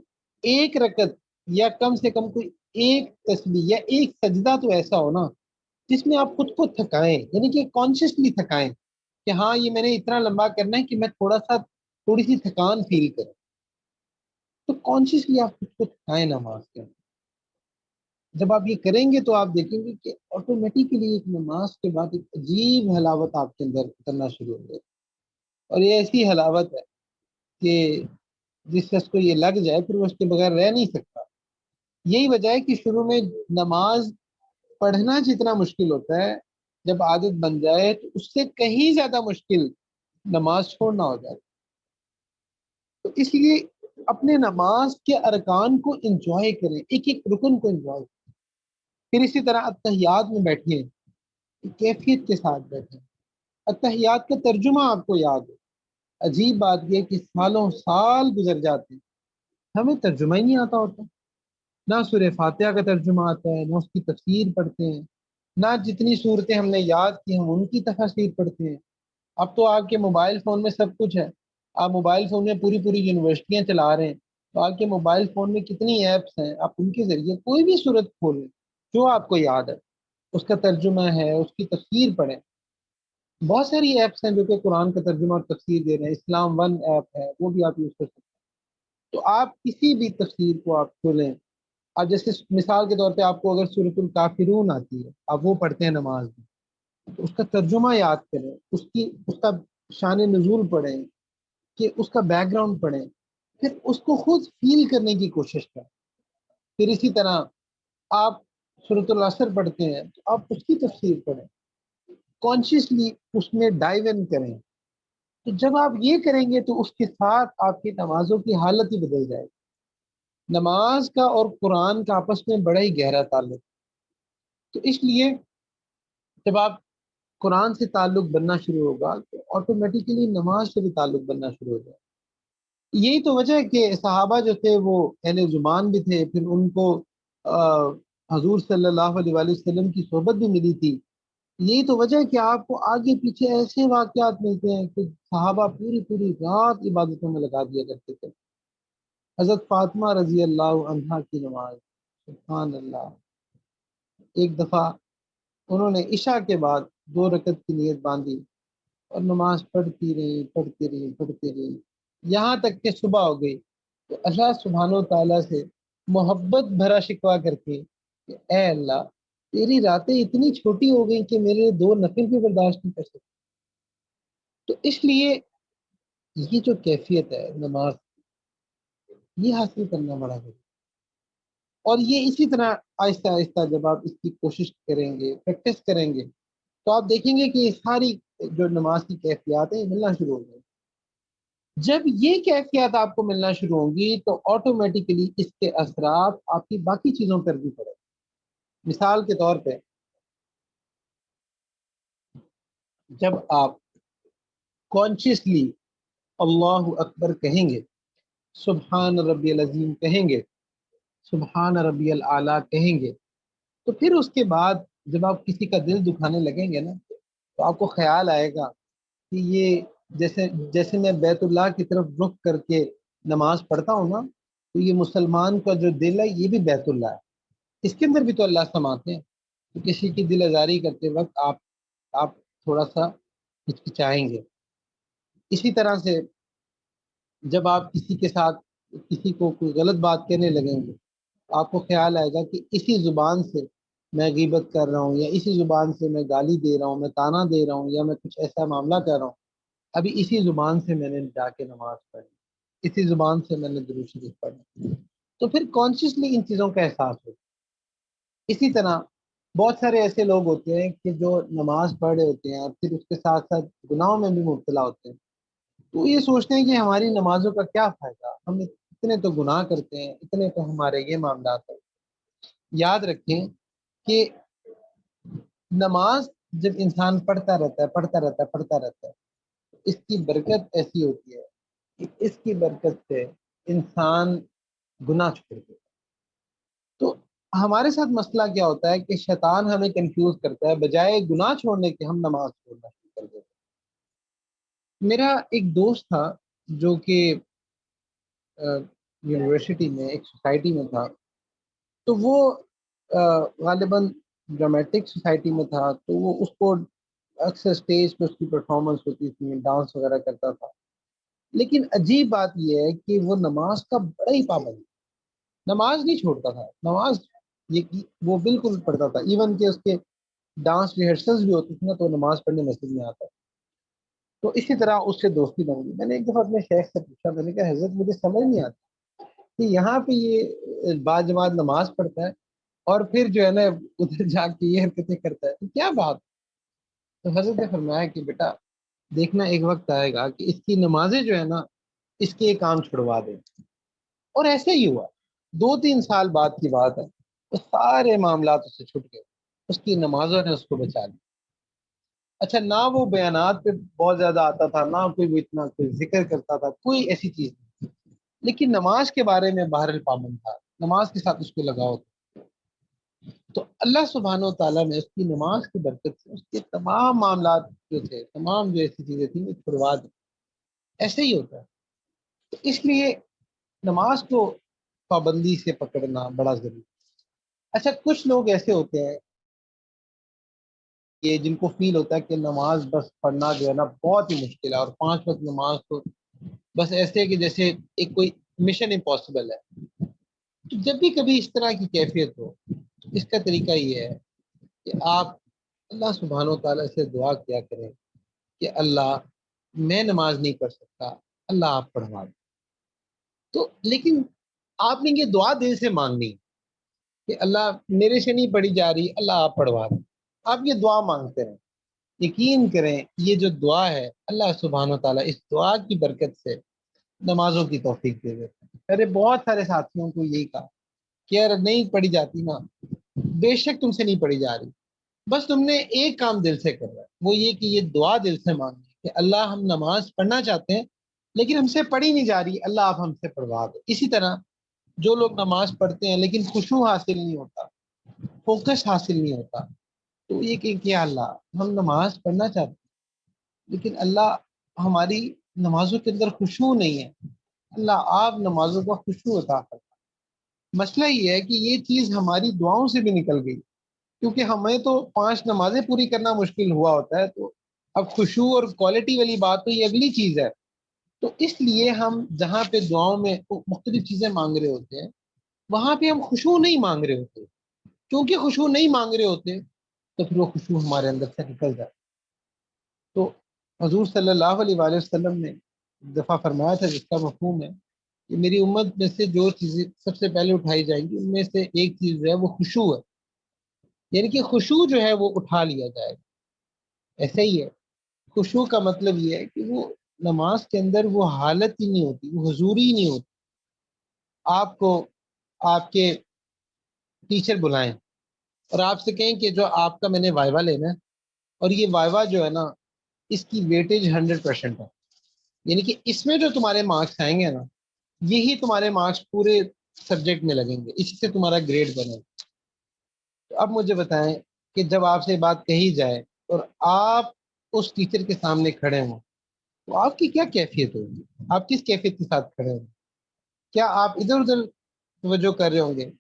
ایک رکعت یا کم سے کم کوئی ایک تسبیح یا ایک سجدہ تو ایسا ہو نا جس میں آپ خود کو تھکائیں، یعنی کہ کانشیسلی تھکائیں کہ ہاں یہ میں نے اتنا لمبا کرنا ہے کہ میں تھوڑی سی تھکان فیل کروں. تو کانشیسلی آپ خود کو تھکائیں نماز کے اندر. جب آپ یہ کریں گے تو آپ دیکھیں گے کہ آٹومیٹیکلی ایک نماز کے بعد ایک عجیب حلاوت آپ کے اندر اترنا شروع ہو گئی. اور یہ ایسی حلاوت ہے کہ جس شخص کو یہ لگ جائے پھر وہ اس کے بغیر رہ نہیں سکتا. یہی وجہ ہے کہ شروع میں نماز پڑھنا جتنا مشکل ہوتا ہے، جب عادت بن جائے تو اس سے کہیں زیادہ مشکل نماز چھوڑنا ہو جائے. تو اس لیے اپنے نماز کے ارکان کو انجوائے کریں، ایک ایک رکن کو انجوائے کریں. پھر اسی طرح اتحیات میں بیٹھیں، کیفیت کے ساتھ بیٹھیں. اتحیات کا ترجمہ آپ کو یاد ہو. عجیب بات یہ کہ سالوں سال گزر جاتے ہیں، ہمیں ترجمہ ہی نہیں آتا ہوتا، نہ سورہ فاتحہ کا ترجمہ آتا ہے، نہ اس کی تفسیر پڑھتے ہیں، نہ جتنی صورتیں ہم نے یاد کی ہم ان کی تفاسیر پڑھتے ہیں۔ اب تو آپ کے موبائل فون میں سب کچھ ہے، آپ موبائل فون میں پوری پوری یونیورسٹیاں چلا رہے ہیں، تو آپ کے موبائل فون میں کتنی ایپس ہیں، آپ ان کے ذریعے کوئی بھی صورت کھولیں جو آپ کو یاد ہے، اس کا ترجمہ ہے، اس کی تفسیر پڑھیں۔ بہت ساری ایپس ہیں جو کہ قرآن کا ترجمہ اور تفسیر دے رہے ہیں، اسلام ون ایپ ہے، وہ بھی آپ یوز کر سکتے ہیں۔ تو آپ کسی بھی تفسیر کو آپ کھولیں، اب جیسے مثال کے طور پہ آپ کو اگر سورۃ الکافرون آتی ہے، آپ وہ پڑھتے ہیں نماز میں، تو اس کا ترجمہ یاد کریں، اس کا شان نزول پڑھیں، کہ اس کا بیک گراؤنڈ پڑھیں، پھر اس کو خود فیل کرنے کی کوشش کریں۔ پھر اسی طرح آپ سورۃ العصر پڑھتے ہیں تو آپ اس کی تفسیر پڑھیں، کانشیسلی اس میں ڈائیو ان کریں۔ تو جب آپ یہ کریں گے تو اس کے ساتھ آپ کی نمازوں کی حالت ہی بدل جائے گی۔ نماز کا اور قرآن کا آپس میں بڑا ہی گہرا تعلق، تو اس لیے جب آپ قرآن سے تعلق بننا شروع ہوگا تو آٹومیٹیکلی نماز سے بھی تعلق بننا شروع ہو جائے گا۔ یہی تو وجہ ہے کہ صحابہ جو تھے وہ اہل زبان بھی تھے، پھر ان کو حضور صلی اللہ علیہ وآلہ وسلم کی صحبت بھی ملی تھی۔ یہی تو وجہ ہے کہ آپ کو آگے پیچھے ایسے واقعات ملتے ہیں کہ صحابہ پوری پوری رات عبادتوں میں لگا دیا کرتے تھے۔ حضرت فاطمہ رضی اللہ عنہا کی نماز، سبحان اللہ، ایک دفعہ انہوں نے عشاء کے بعد 2 رکعت کی نیت باندھی اور نماز پڑھتی رہی پڑھتی رہی پڑھتی رہی، یہاں تک کہ صبح ہو گئی، تو اللہ سبحانہ و تعالیٰ سے محبت بھرا شکوہ کر کے کہ اے اللہ، تیری راتیں اتنی چھوٹی ہو گئی کہ میرے 2 نفل بھی برداشت نہیں کر سکتے۔ تو اس لیے یہ جو کیفیت ہے نماز، یہ حاصل کرنا بڑا ہے، اور یہ اسی طرح آہستہ آہستہ جب آپ اس کی کوشش کریں گے، پریکٹس کریں گے، تو آپ دیکھیں گے کہ یہ ساری جو نماز کی کیفیات ہیں یہ ملنا شروع ہو جائیں گی۔ جب یہ کیفیات آپ کو ملنا شروع ہوں گی تو آٹومیٹیکلی اس کے اثرات آپ کی باقی چیزوں پر بھی پڑیں۔ مثال کے طور پہ جب آپ کانشیسلی اللہ اکبر کہیں گے، سبحان ربی العظیم کہیں گے، سبحان ربی الاعلیٰ کہیں گے، تو پھر اس کے بعد جب آپ کسی کا دل دکھانے لگیں گے نا، تو آپ کو خیال آئے گا کہ یہ جیسے جیسے میں بیت اللہ کی طرف رخ کر کے نماز پڑھتا ہوں نا، تو یہ مسلمان کا جو دل ہے یہ بھی بیت اللہ ہے، اس کے اندر بھی تو اللہ سماتے ہیں۔ تو کسی کی دل آزاری کرتے وقت آپ تھوڑا سا ہچکچائیں گے۔ اسی طرح سے جب آپ کسی کے ساتھ کسی کو کوئی غلط بات کہنے لگیں گے، آپ کو خیال آئے گا کہ اسی زبان سے میں غیبت کر رہا ہوں، یا اسی زبان سے میں گالی دے رہا ہوں، میں تانا دے رہا ہوں، یا میں کچھ ایسا معاملہ کر رہا ہوں، ابھی اسی زبان سے میں نے جا کے نماز پڑھی، اسی زبان سے میں نے درود شریف پڑھی۔ تو پھر کانشیسلی ان چیزوں کا احساس ہوتا ہے۔ اسی طرح بہت سارے ایسے لوگ ہوتے ہیں کہ جو نماز پڑھ رہے ہوتے ہیں اور پھر اس کے ساتھ ساتھ گناہوں میں بھی مبتلا ہوتے ہیں، تو یہ سوچتے ہیں کہ ہماری نمازوں کا کیا فائدہ، ہم اتنے تو گناہ کرتے ہیں، اتنے تو ہمارے یہ معاملات ہیں۔ یاد رکھیں کہ نماز جب انسان پڑھتا رہتا ہے پڑھتا رہتا ہے پڑھتا رہتا ہے، اس کی برکت ایسی ہوتی ہے کہ اس کی برکت سے انسان گناہ چھوڑ دیتا ہے۔ تو ہمارے ساتھ مسئلہ کیا ہوتا ہے کہ شیطان ہمیں کنفیوز کرتا ہے، بجائے گناہ چھوڑنے کے ہم نماز چھوڑنا شروع کر دیتے ہیں۔ میرا ایک دوست تھا جو کہ یونیورسٹی میں ایک سوسائٹی میں تھا، تو وہ غالباً ڈرامیٹک سوسائٹی میں تھا، تو وہ اس کو اکثر اسٹیج پہ اس کی پرفارمنس ہوتی تھی، ڈانس وغیرہ کرتا تھا۔ لیکن عجیب بات یہ ہے کہ وہ نماز کا بڑا ہی پابند، نماز نہیں چھوڑتا تھا، نماز وہ بالکل پڑھتا تھا، ایون کہ اس کے ڈانس ریہرسلز بھی ہوتی تھی نا، تو نماز پڑھنے مسجد میں آتا۔ تو اسی طرح اس سے دوستی بن گئی۔ میں نے ایک دفعہ اپنے شیخ سے پوچھا، میں نے کہا حضرت مجھے سمجھ نہیں آتا کہ یہاں پہ یہ باجماعت نماز پڑھتا ہے اور پھر جو ہے نا ادھر جا کے یہ حرکتیں کرتا ہے، تو کیا بات؟ تو حضرت نے فرمایا کہ بیٹا دیکھنا ایک وقت آئے گا کہ اس کی نمازیں جو ہے نا اس کے کام چھڑوا دیں۔ اور ایسے ہی ہوا، 2-3 سال بعد کی بات ہے، وہ سارے معاملات اس سے چھٹ گئے، اس کی نمازوں نے اس کو بچا لیا۔ اچھا نہ وہ بیانات پہ بہت زیادہ آتا تھا، نہ کوئی وہ اتنا کوئی ذکر کرتا تھا، کوئی ایسی چیز نہیں، لیکن نماز کے بارے میں بہرحال پابند تھا، نماز کے ساتھ اس کو لگاؤ تھا۔ تو اللہ سبحانہ و تعالیٰ نے اس کی نماز کی برکت سے اس کے تمام معاملات جو تھے، تمام جو ایسی چیزیں تھیں وہ چھڑوا دی۔ ایسے ہی ہوتا ہے، تو اس لیے نماز کو پابندی سے پکڑنا بڑا ضروری ہے۔ اچھا کچھ لوگ ایسے ہوتے ہیں کہ جن کو فیل ہوتا ہے کہ نماز بس پڑھنا جو ہے نا بہت ہی مشکل ہے، اور 5 وقت نماز تو بس ایسے ہے کہ جیسے ایک کوئی مشن امپاسبل ہے۔ تو جب بھی کبھی اس طرح کی کیفیت ہو، اس کا طریقہ یہ ہے کہ آپ اللہ سبحانہ و تعالیٰ سے دعا کیا کریں کہ اللہ میں نماز نہیں پڑھ سکتا، اللہ آپ پڑھوا دیں۔ تو لیکن آپ نے یہ دعا دل سے مانگنی کہ اللہ میرے سے نہیں پڑھی جا رہی، اللہ آپ پڑھوا دیں۔ آپ یہ دعا مانگتے رہیں، یقین کریں یہ جو دعا ہے اللہ سبحانہ و تعالیٰ اس دعا کی برکت سے نمازوں کی توفیق دے دیتے ہیں۔ میرے بہت سارے ساتھیوں کو یہی کہا کہ یار نہیں پڑھی جاتی نا، بے شک تم سے نہیں پڑھی جا رہی، بس تم نے ایک کام دل سے کر رہا ہے، وہ یہ کہ یہ دعا دل سے مانگی کہ اللہ ہم نماز پڑھنا چاہتے ہیں لیکن ہم سے پڑھی نہیں جا رہی، اللہ آپ ہم سے پڑھوا دو۔ اسی طرح جو لوگ نماز پڑھتے ہیں لیکن خشوع حاصل نہیں ہوتا، فوکس حاصل نہیں ہوتا، تو یہ کہ کیا اللہ ہم نماز پڑھنا چاہتے ہیں لیکن اللہ ہماری نمازوں کے اندر خشوع نہیں ہے، اللہ آپ نمازوں کا خشوع عطا کرتا۔ مسئلہ یہ ہے کہ یہ چیز ہماری دعاؤں سے بھی نکل گئی، کیونکہ ہمیں تو 5 نمازیں پوری کرنا مشکل ہوا ہوتا ہے، تو اب خشوع اور کوالٹی والی بات تو یہ اگلی چیز ہے۔ تو اس لیے ہم جہاں پہ دعاؤں میں مختلف چیزیں مانگ رہے ہوتے ہیں وہاں پہ ہم خشوع نہیں مانگ رہے ہوتے، کیونکہ خشوع نہیں مانگ رہے ہوتے تو پھر وہ خشوع ہمارے اندر سے نکل جاتا۔ تو حضور صلی اللہ علیہ وآلہ وسلم نے دفعہ فرمایا تھا جس کا مفہوم ہے کہ میری امت میں سے جو چیزیں سب سے پہلے اٹھائی جائیں گی ان میں سے ایک چیز ہے وہ خشوع ہے، یعنی کہ خشوع جو ہے وہ اٹھا لیا جائے گا۔ ایسے ہی ہے، خشوع کا مطلب یہ ہے کہ وہ نماز کے اندر وہ حالت ہی نہیں ہوتی، وہ حضور ہی نہیں ہوتی۔ آپ کو آپ کے ٹیچر بلائیں اور آپ سے کہیں کہ جو آپ کا میں نے وائوا لینا ہے، اور یہ وائوا جو ہے نا اس کی ویٹیج 100% ہے، یعنی کہ اس میں جو تمہارے مارکس آئیں گے نا یہی تمہارے مارکس پورے سبجیکٹ میں لگیں گے، اسی سے تمہارا گریڈ بنے گا۔ تو اب مجھے بتائیں کہ جب آپ سے بات کہی جائے اور آپ اس ٹیچر کے سامنے کھڑے ہوں تو آپ کی کیا کیفیت ہوگی؟ آپ کس کیفیت کے ساتھ کھڑے ہوں؟ کیا آپ ادھر ادھر توجہ کر رہے ہوں گے،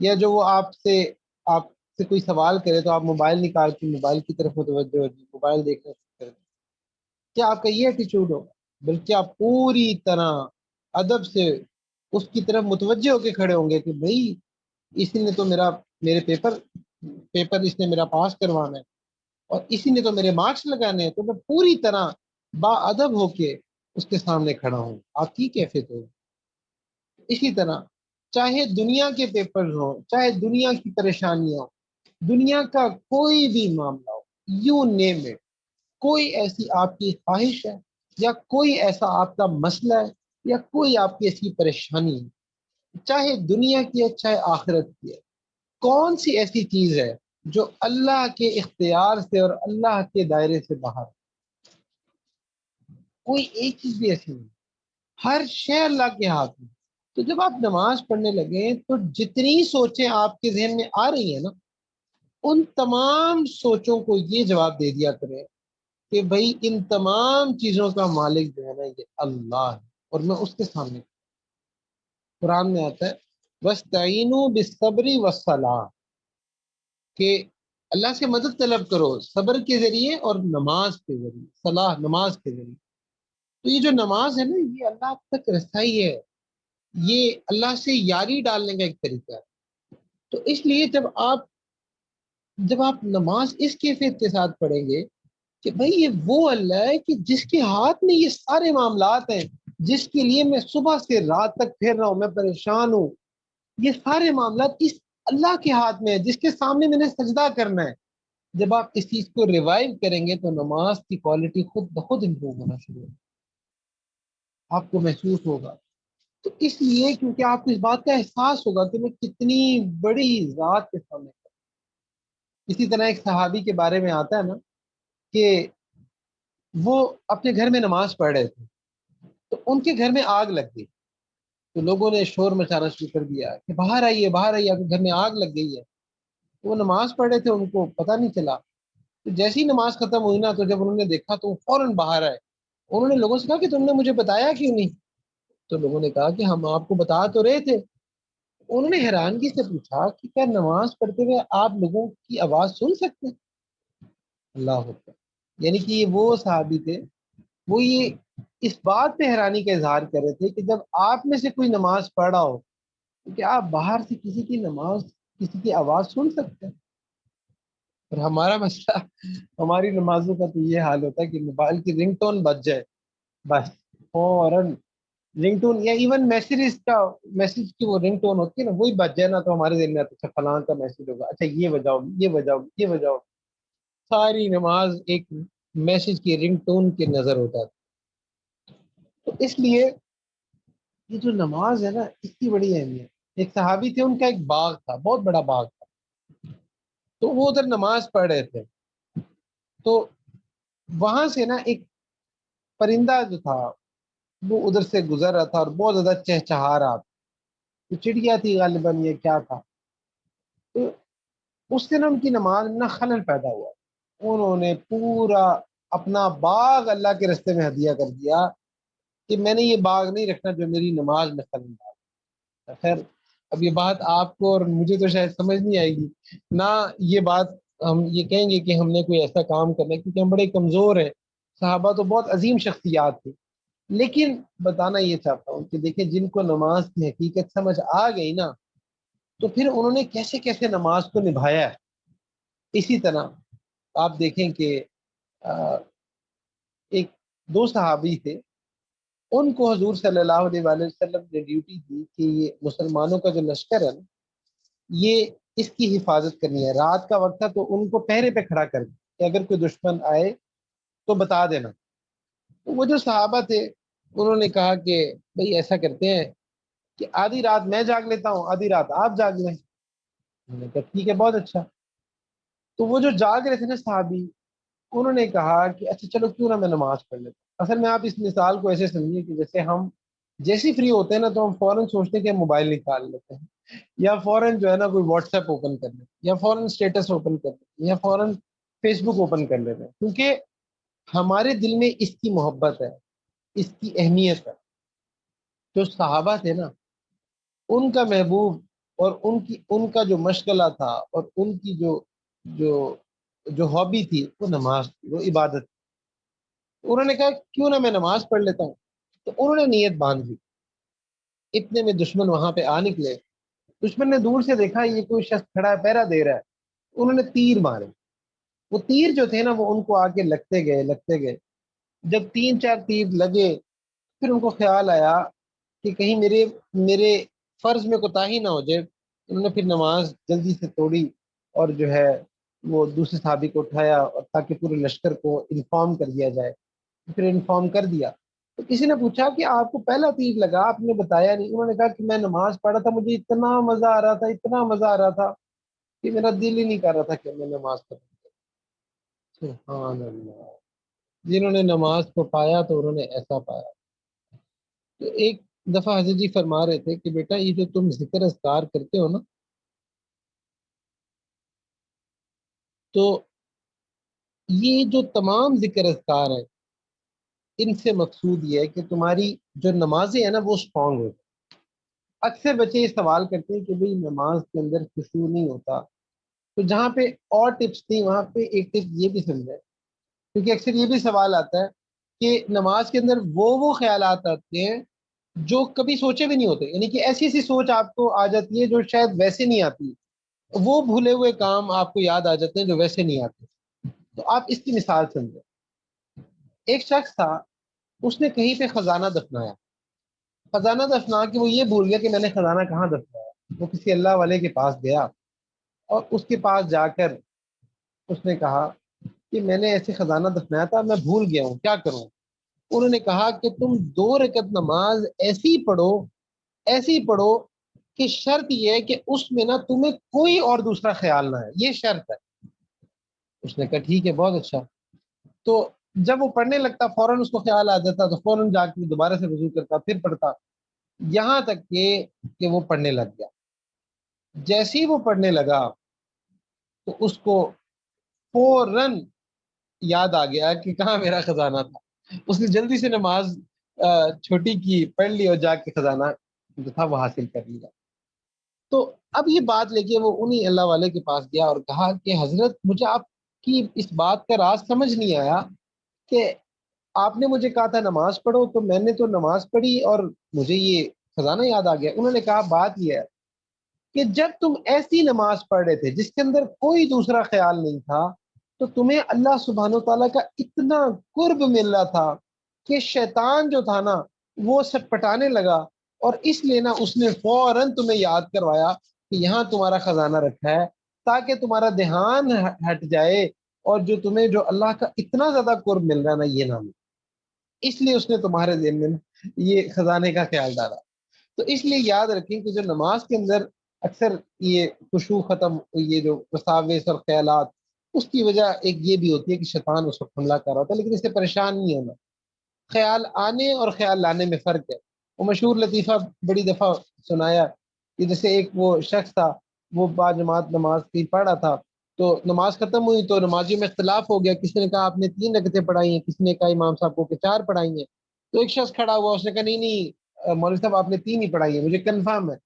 یا جو وہ آپ سے کوئی سوال کرے تو آپ موبائل نکال کے موبائل کی طرف متوجہ ہوگی، موبائل دیکھنا شروع کر دیں؟ کیا آپ کا یہ ایٹیچیوڈ ہوگا؟ بلکہ آپ پوری طرح ادب سے اس کی طرف متوجہ ہو کے کھڑے ہوں گے کہ بھائی اسی نے تو میرے پیپر اس نے میرا پاس کروانا ہے اور اسی نے تو میرے مارکس لگانے ہیں، تو میں پوری طرح با ادب ہو کے اس کے سامنے کھڑا ہوں۔ آپ کی کیفیت ہوگی؟ اسی طرح چاہے دنیا کے پیپرز ہوں، چاہے دنیا کی پریشانیاں ہوں، دنیا کا کوئی بھی معاملہ ہو، یو نیم اٹ، کوئی ایسی آپ کی خواہش ہے یا کوئی ایسا آپ کا مسئلہ ہے یا کوئی آپ کی ایسی پریشانی ہے، چاہے دنیا کی ہے چاہے آخرت کی ہے، کون سی ایسی چیز ہے جو اللہ کے اختیار سے اور اللہ کے دائرے سے باہر؟ کوئی ایک چیز بھی ایسی نہیں، ہر شے اللہ کے ہاتھ میں۔ تو جب آپ نماز پڑھنے لگیں تو جتنی سوچیں آپ کے ذہن میں آ رہی ہیں نا ان تمام سوچوں کو یہ جواب دے دیا کریں کہ بھائی ان تمام چیزوں کا مالک جو ہے نا یہ اللہ ہے، اور میں اس کے سامنے۔ قرآن میں آتا ہے وَاسْتَعِینُوا بِالصَّبْرِ وَالصَّلَاةِ، کہ اللہ سے مدد طلب کرو صبر کے ذریعے اور نماز کے ذریعے، صلاح نماز کے ذریعے۔ تو یہ جو نماز ہے نا یہ اللہ تک رسائی ہے، یہ اللہ سے یاری ڈالنے کا ایک طریقہ ہے۔ تو اس لیے جب آپ نماز اس کیفیت کے ساتھ پڑھیں گے کہ بھائی یہ وہ اللہ ہے کہ جس کے ہاتھ میں یہ سارے معاملات ہیں، جس کے لیے میں صبح سے رات تک پھر رہا ہوں، میں پریشان ہوں، یہ سارے معاملات اس اللہ کے ہاتھ میں ہے جس کے سامنے میں نے سجدہ کرنا ہے۔ جب آپ اس چیز کو ریوائیو کریں گے تو نماز کی کوالٹی خود بخود امپروو ہونا شروع ہوگا، آپ کو محسوس ہوگا۔ تو اس لیے کیونکہ آپ کو اس بات کا احساس ہوگا کہ میں کتنی بڑی ذات کے سامنے۔ اسی طرح ایک صحابی کے بارے میں آتا ہے نا کہ وہ اپنے گھر میں نماز پڑھ رہے تھے، تو ان کے گھر میں آگ لگ گئی، تو لوگوں نے شور مچانا شروع کر دیا کہ باہر آئیے باہر آئیے، آپ کے گھر میں آگ لگ گئی ہے۔ وہ نماز پڑھ رہے تھے، ان کو پتہ نہیں چلا، تو جیسی ہی نماز ختم ہوئی نا، تو جب انہوں نے دیکھا تو وہ فوراً باہر آئے۔ انہوں نے لوگوں سے کہا کہ تم نے مجھے بتایا کیوں نہیں؟ تو لوگوں نے کہا کہ ہم آپ کو بتا تو رہے تھے۔ انہوں نے حیرانگی سے پوچھا کہ کیا نماز پڑھتے ہوئے آپ لوگوں کی آواز سن سکتے ہیں؟ اللہ اکبر! یعنی کہ یہ وہ صحابی تھے، وہ یہ اس بات پہ حیرانی کا اظہار کر رہے تھے کہ جب آپ میں سے کوئی نماز پڑھ رہا ہو تو کیا آپ باہر سے کسی کی نماز، کسی کی آواز سن سکتے ہیں؟ اور ہمارا مسئلہ، ہماری نمازوں کا تو یہ حال ہوتا ہے کہ موبائل کی رنگ ٹون بج جائے، بس فوراً رنگ ٹون، یا ایون میسیجز کا، میسیج کی وہ رنگ ٹون ہوتی ہے نا، وہی بج جائے نا، تو ہمارے ذہن میں آتا ہے اچھا فلاں کا میسیج ہوگا، اچھا یہ بجاؤ یہ بجاؤ یہ بجاؤ۔ ساری نماز ایک میسیج کی رنگ ٹون کے نظر ہوتا ہے۔ تو اس لیے یہ جو نماز ہے نا، اس کی بڑی اہمیت۔ ایک صحابی تھے، ان کا ایک باغ تھا، بہت بڑا باغ تھا، تو وہ ادھر نماز پڑھ رہے تھے، تو وہاں سے نا ایک پرندہ جو تھا وہ ادھر سے گزر رہا تھا اور بہت زیادہ چہچہا رہا تھا، تو چڑیا تھی غالباً، یہ کیا تھا، تو اس سے نا ان کی نماز میں نا خلل پیدا ہوا۔ انہوں نے پورا اپنا باغ اللہ کے رستے میں ہدیہ کر دیا کہ میں نے یہ باغ نہیں رکھنا جو میری نماز میں خلل ڈالے۔ خیر، اب یہ بات آپ کو اور مجھے تو شاید سمجھ نہیں آئے گی نہ، یہ بات ہم یہ کہیں گے کہ ہم نے کوئی ایسا کام کرنا ہے، کیونکہ ہم بڑے کمزور ہیں۔ صحابہ تو بہت عظیم شخصیات تھی، لیکن بتانا یہ چاہتا ہوں کہ دیکھیں، جن کو نماز کی حقیقت سمجھ آ گئی نا، تو پھر انہوں نے کیسے کیسے نماز کو نبھایا ہے۔ اسی طرح آپ دیکھیں کہ ایک دو صحابی تھے، ان کو حضور صلی اللہ علیہ وآلہ وسلم نے ڈیوٹی دی کہ یہ مسلمانوں کا جو لشکر ہے نا، یہ اس کی حفاظت کرنی ہے۔ رات کا وقت تھا تو ان کو پہرے پہ کھڑا کر دیا کہ اگر کوئی دشمن آئے تو بتا دینا۔ تو وہ جو صحابہ تھے، انہوں نے کہا کہ بھئی ایسا کرتے ہیں کہ آدھی رات میں جاگ لیتا ہوں، آدھی رات آپ جاگ لیں۔ انہوں نے کہا ٹھیک ہے، بہت اچھا۔ تو وہ جو جاگ رہے تھے نا صحابی، انہوں نے کہا کہ اچھا چلو کیوں نہ میں نماز پڑھ لیتا ہوں۔ اصل میں آپ اس مثال کو ایسے سمجھیے کہ جیسے ہم جیسے فری ہوتے ہیں نا، تو ہم فوراً سوچتے ہیں کہ ہم موبائل نکال لیتے ہیں، یا فوراً جو ہے نا کوئی واٹس ایپ اوپن کر لیتے ہیں، یا فوراً اسٹیٹس اوپن کر لیتے ہیں، یا فوراً فیس بک اوپن کر لیتے ہیں، کیونکہ ہمارے دل میں اس کی محبت ہے، اس کی اہمیت ہے۔ جو صحابہ تھے نا، ان کا محبوب اور ان کا جو مشغلہ تھا، اور ان کی جو جو ہابی تھی، وہ نماز تھی، وہ عبادت تھی۔ انہوں نے کہا کیوں نہ میں نماز پڑھ لیتا ہوں۔ تو انہوں نے نیت باندھ لی۔ اتنے میں دشمن وہاں پہ آ نکلے۔ دشمن نے دور سے دیکھا یہ کوئی شخص کھڑا ہے، پہرا دے رہا ہے، انہوں نے تیر مارے۔ وہ تیر جو تھے نا، وہ ان کو آ کے لگتے گئے۔ جب 3 4 تیر لگے، پھر ان کو خیال آیا کہ کہیں میرے میرے فرض میں کوتاہی نہ ہو جائے۔ انہوں نے پھر نماز جلدی سے توڑی، اور جو ہے وہ دوسرے صحابی کو اٹھایا، اور تاکہ پورے لشکر کو انفارم کر دیا جائے۔ پھر انفارم کر دیا، تو کسی نے پوچھا کہ آپ کو پہلا تیر لگا، آپ نے بتایا نہیں۔ انہوں نے کہا کہ میں نماز پڑھ رہا تھا، مجھے اتنا مزہ آ رہا تھا، اتنا مزہ آ رہا تھا کہ میرا دل ہی نہیں کر رہا تھا کہ میں نماز پڑھوں۔ سبحان اللہ! جنہوں نے نماز کو پایا تو انہوں نے ایسا پایا۔ تو ایک دفعہ حضرت جی فرما رہے تھے کہ بیٹا، یہ جو تم ذکر اذکار کرتے ہو نا، تو یہ جو تمام ذکر اذکار ہیں، ان سے مقصود یہ ہے کہ تمہاری جو نمازیں ہیں نا، وہ اسٹرانگ ہو۔ اکثر بچے یہ سوال کرتے ہیں کہ بھئی نماز کے اندر خشوع نہیں ہوتا، تو جہاں پہ اور ٹپس تھی وہاں پہ ایک ٹپ یہ بھی سمجھے، کیونکہ اکثر یہ بھی سوال آتا ہے کہ نماز کے اندر وہ خیالات آتے ہیں جو کبھی سوچے بھی نہیں ہوتے، یعنی کہ ایسی ایسی سوچ آپ کو آ جاتی ہے جو شاید ویسے نہیں آتی، وہ بھولے ہوئے کام آپ کو یاد آ جاتے ہیں جو ویسے نہیں آتے۔ تو آپ اس کی مثال سمجھیں۔ ایک شخص تھا، اس نے کہیں پہ خزانہ دفنایا، خزانہ دفنا کے وہ یہ بھول گیا کہ میں نے خزانہ کہاں دفنایا۔ وہ کسی اللہ والے کے پاس گیا، اور اس کے پاس جا کر اس نے کہا کہ میں نے ایسے خزانہ دفنایا تھا، میں بھول گیا ہوں، کیا کروں؟ انہوں نے کہا کہ تم 2 رکعت نماز ایسی پڑھو کہ شرط یہ ہے کہ اس میں نا تمہیں کوئی اور دوسرا خیال نہ ہے، یہ شرط ہے۔ اس نے کہا ٹھیک ہے، بہت اچھا۔ تو جب وہ پڑھنے لگتا فوراً اس کو خیال آ جاتا تو فوراً جا کے دوبارہ سے وضو کرتا پھر پڑھتا، یہاں تک کہ وہ پڑھنے لگ گیا۔ جیسے ہی وہ پڑھنے لگا تو اس کو فوراً یاد آ گیا کہ کہاں میرا خزانہ تھا۔ اس نے جلدی سے نماز چھوٹی کی، پڑھ لی اور جا کے خزانہ جو تھا وہ حاصل کر لیا۔ تو اب یہ بات لے کے وہ انہی اللہ والے کے پاس گیا اور کہا کہ حضرت مجھے آپ کی اس بات کا راز سمجھ نہیں آیا کہ آپ نے مجھے کہا تھا نماز پڑھو، تو میں نے تو نماز پڑھی اور مجھے یہ خزانہ یاد آ گیا۔ انہوں نے کہا بات یہ ہے کہ جب تم ایسی نماز پڑھ رہے تھے جس کے اندر کوئی دوسرا خیال نہیں تھا، تو تمہیں اللہ سبحانہ و تعالیٰ کا اتنا قرب مل رہا تھا کہ شیطان جو تھا نا وہ سٹ پٹانے لگا، اور اس لیے نا اس نے فوراً تمہیں یاد کروایا کہ یہاں تمہارا خزانہ رکھا ہے، تاکہ تمہارا دھیان ہٹ جائے اور جو تمہیں جو اللہ کا اتنا زیادہ قرب مل رہا ہے نا یہ نہ ملے۔ اس لیے اس نے تمہارے ذہن میں یہ خزانے کا خیال ڈالا۔ تو اس لیے یاد رکھیں کہ جو نماز کے اندر اکثر یہ خشوع ختم، یہ جو وساوس اور خیالات، اس کی وجہ ایک یہ بھی ہوتی ہے کہ شیطان اس وقت حملہ کر رہا ہوتا ہے، لیکن اس سے پریشان نہیں ہونا۔ خیال آنے اور خیال لانے میں فرق ہے۔ وہ مشہور لطیفہ بڑی دفعہ سنایا کہ جیسے ایک وہ شخص تھا، وہ با جماعت نماز کی پڑھ رہا تھا، تو نماز ختم ہوئی تو نمازیوں میں اختلاف ہو گیا، کسی نے کہا آپ نے 3 رکعتیں پڑھائی ہیں، کسی نے کہا امام صاحب کو کہ 4 پڑھائی ہیں۔ تو ایک شخص کھڑا ہوا، اس نے کہا نہیں نہیں مولوی صاحب آپ نے 3 ہی پڑھائی ہیں، مجھے کنفرم ہے۔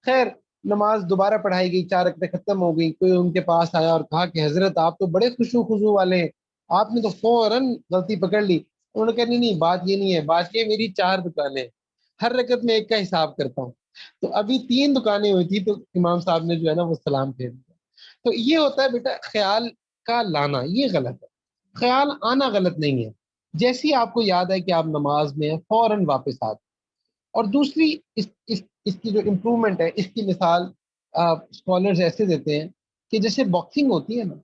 خیر نماز دوبارہ پڑھائی گئی، 4 رکعتیں ختم ہو گئی، کوئی ان کے پاس آیا اور کہا کہ حضرت آپ تو بڑے خشوع خضوع والے ہیں، آپ نے تو فوراً غلطی پکڑ لی۔ انہوں نے کہا نہیں نہیں بات یہ نہیں ہے، بات یہ میری 4 دکانیں ہیں، ہر رکعت میں ایک کا حساب کرتا ہوں۔ تو ابھی 3 دکانیں ہوئی تھی تو امام صاحب نے جو ہے نا وہ سلام پھیر دیا۔ تو یہ ہوتا ہے بیٹا خیال کا لانا، یہ غلط ہے، خیال آنا غلط نہیں ہے۔ جیسی آپ کو یاد ہے کہ آپ نماز میں فوراً واپس آ جائیں۔ اور دوسری اس کی جو امپرومنٹ ہے، اس کی مثال اسکالرز ایسے دیتے ہیں کہ جیسے باکسنگ ہوتی ہے نا،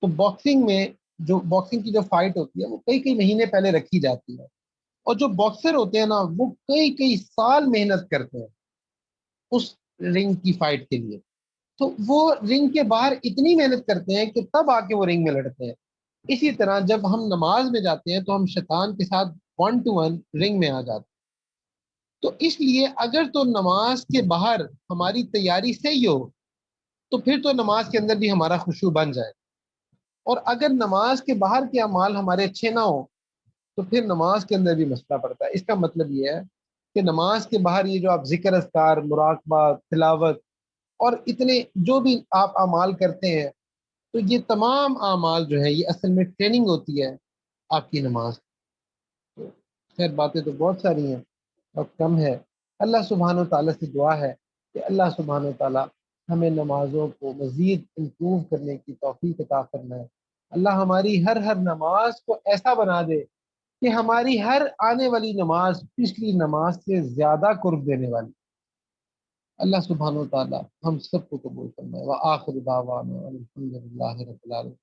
تو باکسنگ میں جو باکسنگ کی جو فائٹ ہوتی ہے وہ کئی کئی مہینے پہلے رکھی جاتی ہے، اور جو باکسر ہوتے ہیں نا وہ کئی کئی سال محنت کرتے ہیں اس رنگ کی فائٹ کے لیے۔ تو وہ رنگ کے باہر اتنی محنت کرتے ہیں کہ تب آ کے وہ رنگ میں لڑتے ہیں۔ اسی طرح جب ہم نماز میں جاتے ہیں تو ہم شیطان کے ساتھ 1 to 1 رنگ میں آ جاتے ہیں۔ تو اس لیے اگر تو نماز کے باہر ہماری تیاری صحیح ہو تو پھر تو نماز کے اندر بھی ہمارا خشوع بن جائے، اور اگر نماز کے باہر کے اعمال ہمارے اچھے نہ ہو تو پھر نماز کے اندر بھی مسئلہ پڑتا ہے۔ اس کا مطلب یہ ہے کہ نماز کے باہر یہ جو آپ ذکر اذکار، مراقبہ، تلاوت اور اتنے جو بھی آپ اعمال کرتے ہیں، تو یہ تمام اعمال جو ہے یہ اصل میں ٹریننگ ہوتی ہے آپ کی نماز۔ تو خیر باتیں تو بہت ساری ہیں، وقت کم ہے۔ اللہ سبحانہ و تعالیٰ سے دعا ہے کہ اللہ سبحانہ و تعالیٰ ہمیں نمازوں کو مزید امپروو کرنے کی توفیق عطا فرمائے۔ اللہ ہماری ہر ہر نماز کو ایسا بنا دے کہ ہماری ہر آنے والی نماز پچھلی نماز سے زیادہ قرب دینے والی۔ اللہ سبحانہ و تعالیٰ ہم سب کو قبول فرمائے۔ وآخر دعوانا الحمد للہ رب العالمین۔